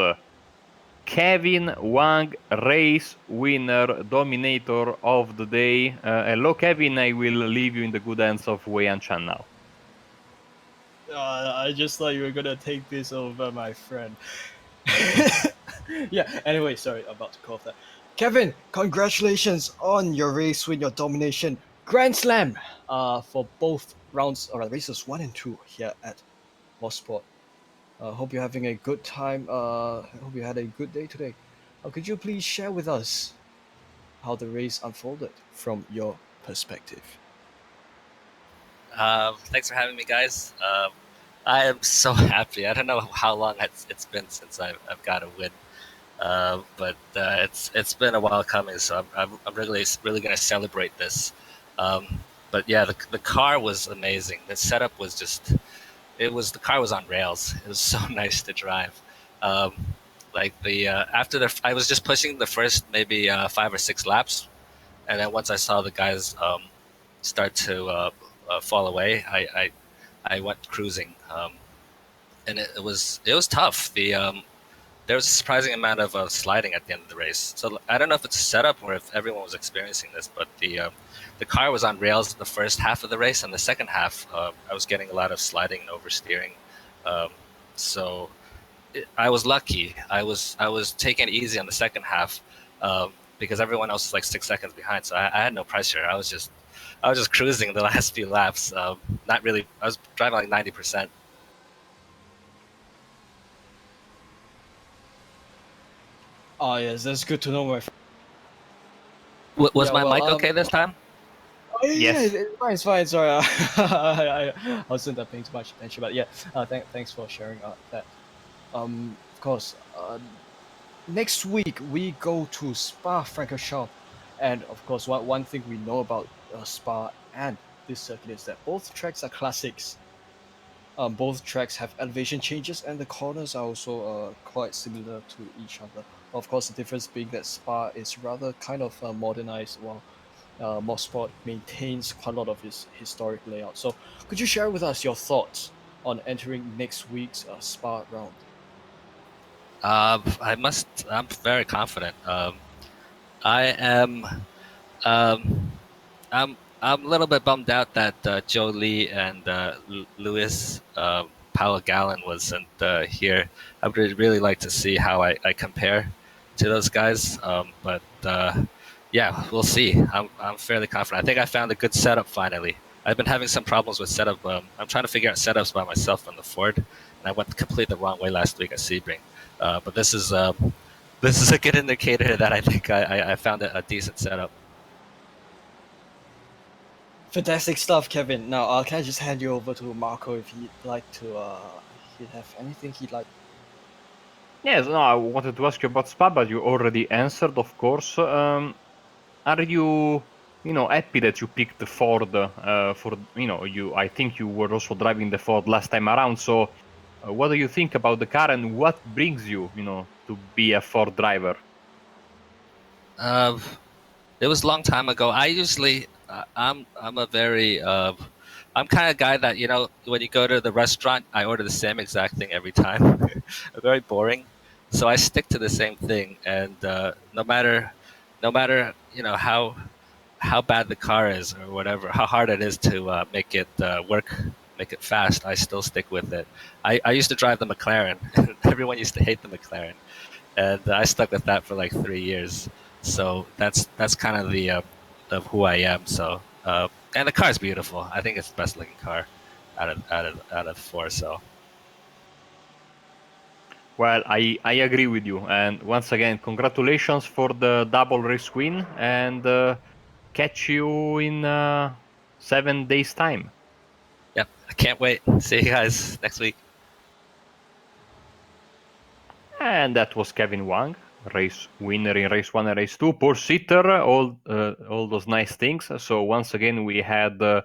Kevin Wang, race winner, dominator of the day. Hello, Kevin. I will leave you in the good hands of Wei An Chan now. I just thought you were gonna take this over, my friend. Yeah. Anyway, sorry about to cough that. Kevin, congratulations on your race win, your domination, Grand Slam. For both rounds or races 1 and 2 here at Mosport. Hope you're having a good time. Hope you had a good day today. Could you please share with us how the race unfolded from your perspective? Thanks for having me, guys. I am so happy. I don't know how long it's been since I've got a win, but it's been a while coming. So I'm really going to celebrate this. But yeah, the car was amazing. The setup was the car was on rails. It was so nice to drive. Um, like I was just pushing the first maybe 5 or 6 laps, and then once I saw the guys start to fall away, I went cruising, and it was tough. There was a surprising amount of sliding at the end of the race. So I don't know if it's a setup or if everyone was experiencing this, but the car was on rails the first half of the race, and the second half I was getting a lot of sliding and oversteering. Um, so I was lucky. I was taking it easy on the second half because everyone else was like 6 seconds behind. So I had no pressure. I was just cruising the last few laps. Not really. I was driving like 90%. Oh yes, that's good to know, my friend. Was Yeah, my well, mic okay this time? oh, yeah, Yes. it's fine, it's fine. Sorry, I wasn't paying too much attention, but yeah, thanks for sharing that. Of course, next week we go to Spa-Francorchamps, and of course, one thing we know about Spa and this circuit is that both tracks are classics. Both tracks have elevation changes, and the corners are also quite similar to each other. Of course, the difference being that Spa is rather kind of modernized, while Mosport maintains quite a lot of its historic layout. So, could you share with us your thoughts on entering next week's Spa round? I'm very confident. I am. Um, I'm a little bit bummed out that Joe Lee and Louis Paul Gallen wasn't here. I would really like to see how I compare to those guys. But yeah, we'll see. I'm fairly confident. I think I found a good setup finally. I've been having some problems with setup. I'm trying to figure out setups by myself on the Ford, and I went completely the wrong way last week at Sebring. But this is a good indicator that I think I found a decent setup. Fantastic stuff, Kevin. Now, can I just hand you over to Marco if he'd like to, he'd have anything he'd like. Yes, no, I wanted to ask you about Spa, but you already answered, of course. Are you, happy that you picked the Ford for, I think you were also driving the Ford last time around. So, what do you think about the car, and what brings you, to be a Ford driver? Uh, It was a long time ago. I usually, I'm a very, I'm kind of guy that when you go to the restaurant, I order the same exact thing every time. Very boring, so I stick to the same thing, and no matter how bad the car is or whatever, how hard it is to make it work, make it fast, I still stick with it. I used to drive the McLaren. Everyone used to hate the McLaren, and I stuck with that for like 3 years. So that's kind of the of who I am. So and the car's beautiful. I think it's the best looking car out of four. So Well, I agree with you. And once again, congratulations for the double race win, and catch you in 7 days' time. yep, I can't wait. See you guys next week. And that was Kevin Wang, race winner in race 1 and race 2, pole sitter, all those nice things. So once again, we had a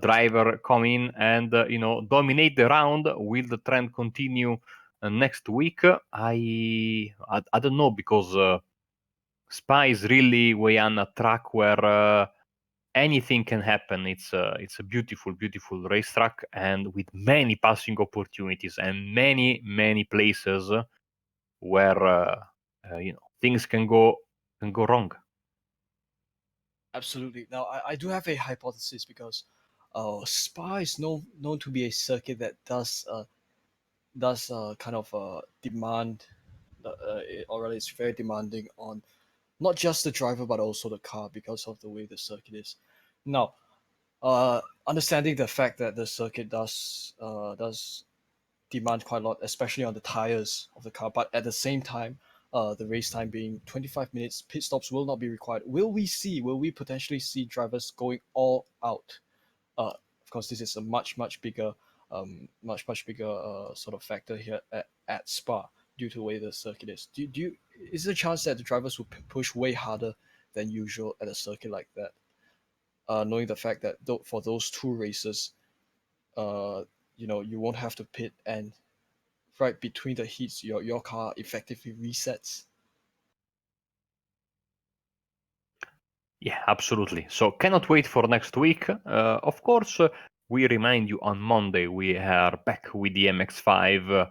driver come in and dominate the round. Will the trend continue next week? I don't know, because Spa is really way on a track where anything can happen. It's a beautiful, beautiful racetrack, and with many passing opportunities and many places where things can go wrong. Absolutely. Now, I do have a hypothesis because Spa is known to be a circuit that does kind of demand, or rather, it's very demanding on not just the driver but also the car because of the way the circuit is. Now, understanding the fact that the circuit does demand quite a lot, especially on the tires of the car, but at the same time, the race time being 25 minutes, pit stops will not be required. Will we potentially see drivers going all out? Of course, this is a much bigger, much bigger sort of factor here at Spa due to the way the circuit is. Is there a chance that the drivers will push way harder than usual at a circuit like that? Knowing the fact that for those two races, you won't have to pit, and right between the heats, your car effectively resets. Yeah, absolutely. So cannot wait for next week. Of course, we remind you on Monday we are back with the MX5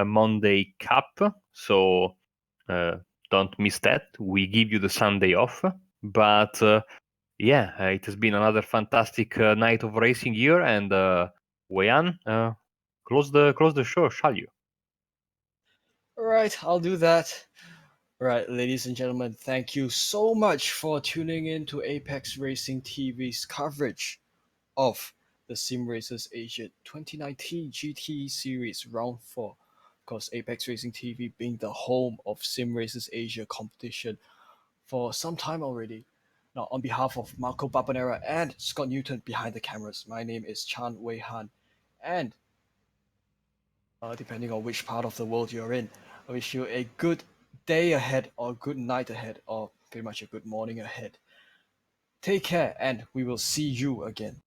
Monday Cup. So don't miss that. We give you the Sunday off. But yeah, it has been another fantastic night of racing here. And Wayan, close the show, shall you? All right, I'll do that. All right, ladies and gentlemen, thank you so much for tuning in to Apex Racing TV's coverage of the SimRacers Asia 2019 GTE Series Round 4. Of course, Apex Racing TV being the home of SimRacers Asia competition for some time already. Now, on behalf of Marco Babanera and Scott Newton behind the cameras, my name is Chan Wei Han, and depending on which part of the world you're in, I wish you a good day ahead, or good night ahead, or pretty much a good morning ahead. Take care, and we will see you again.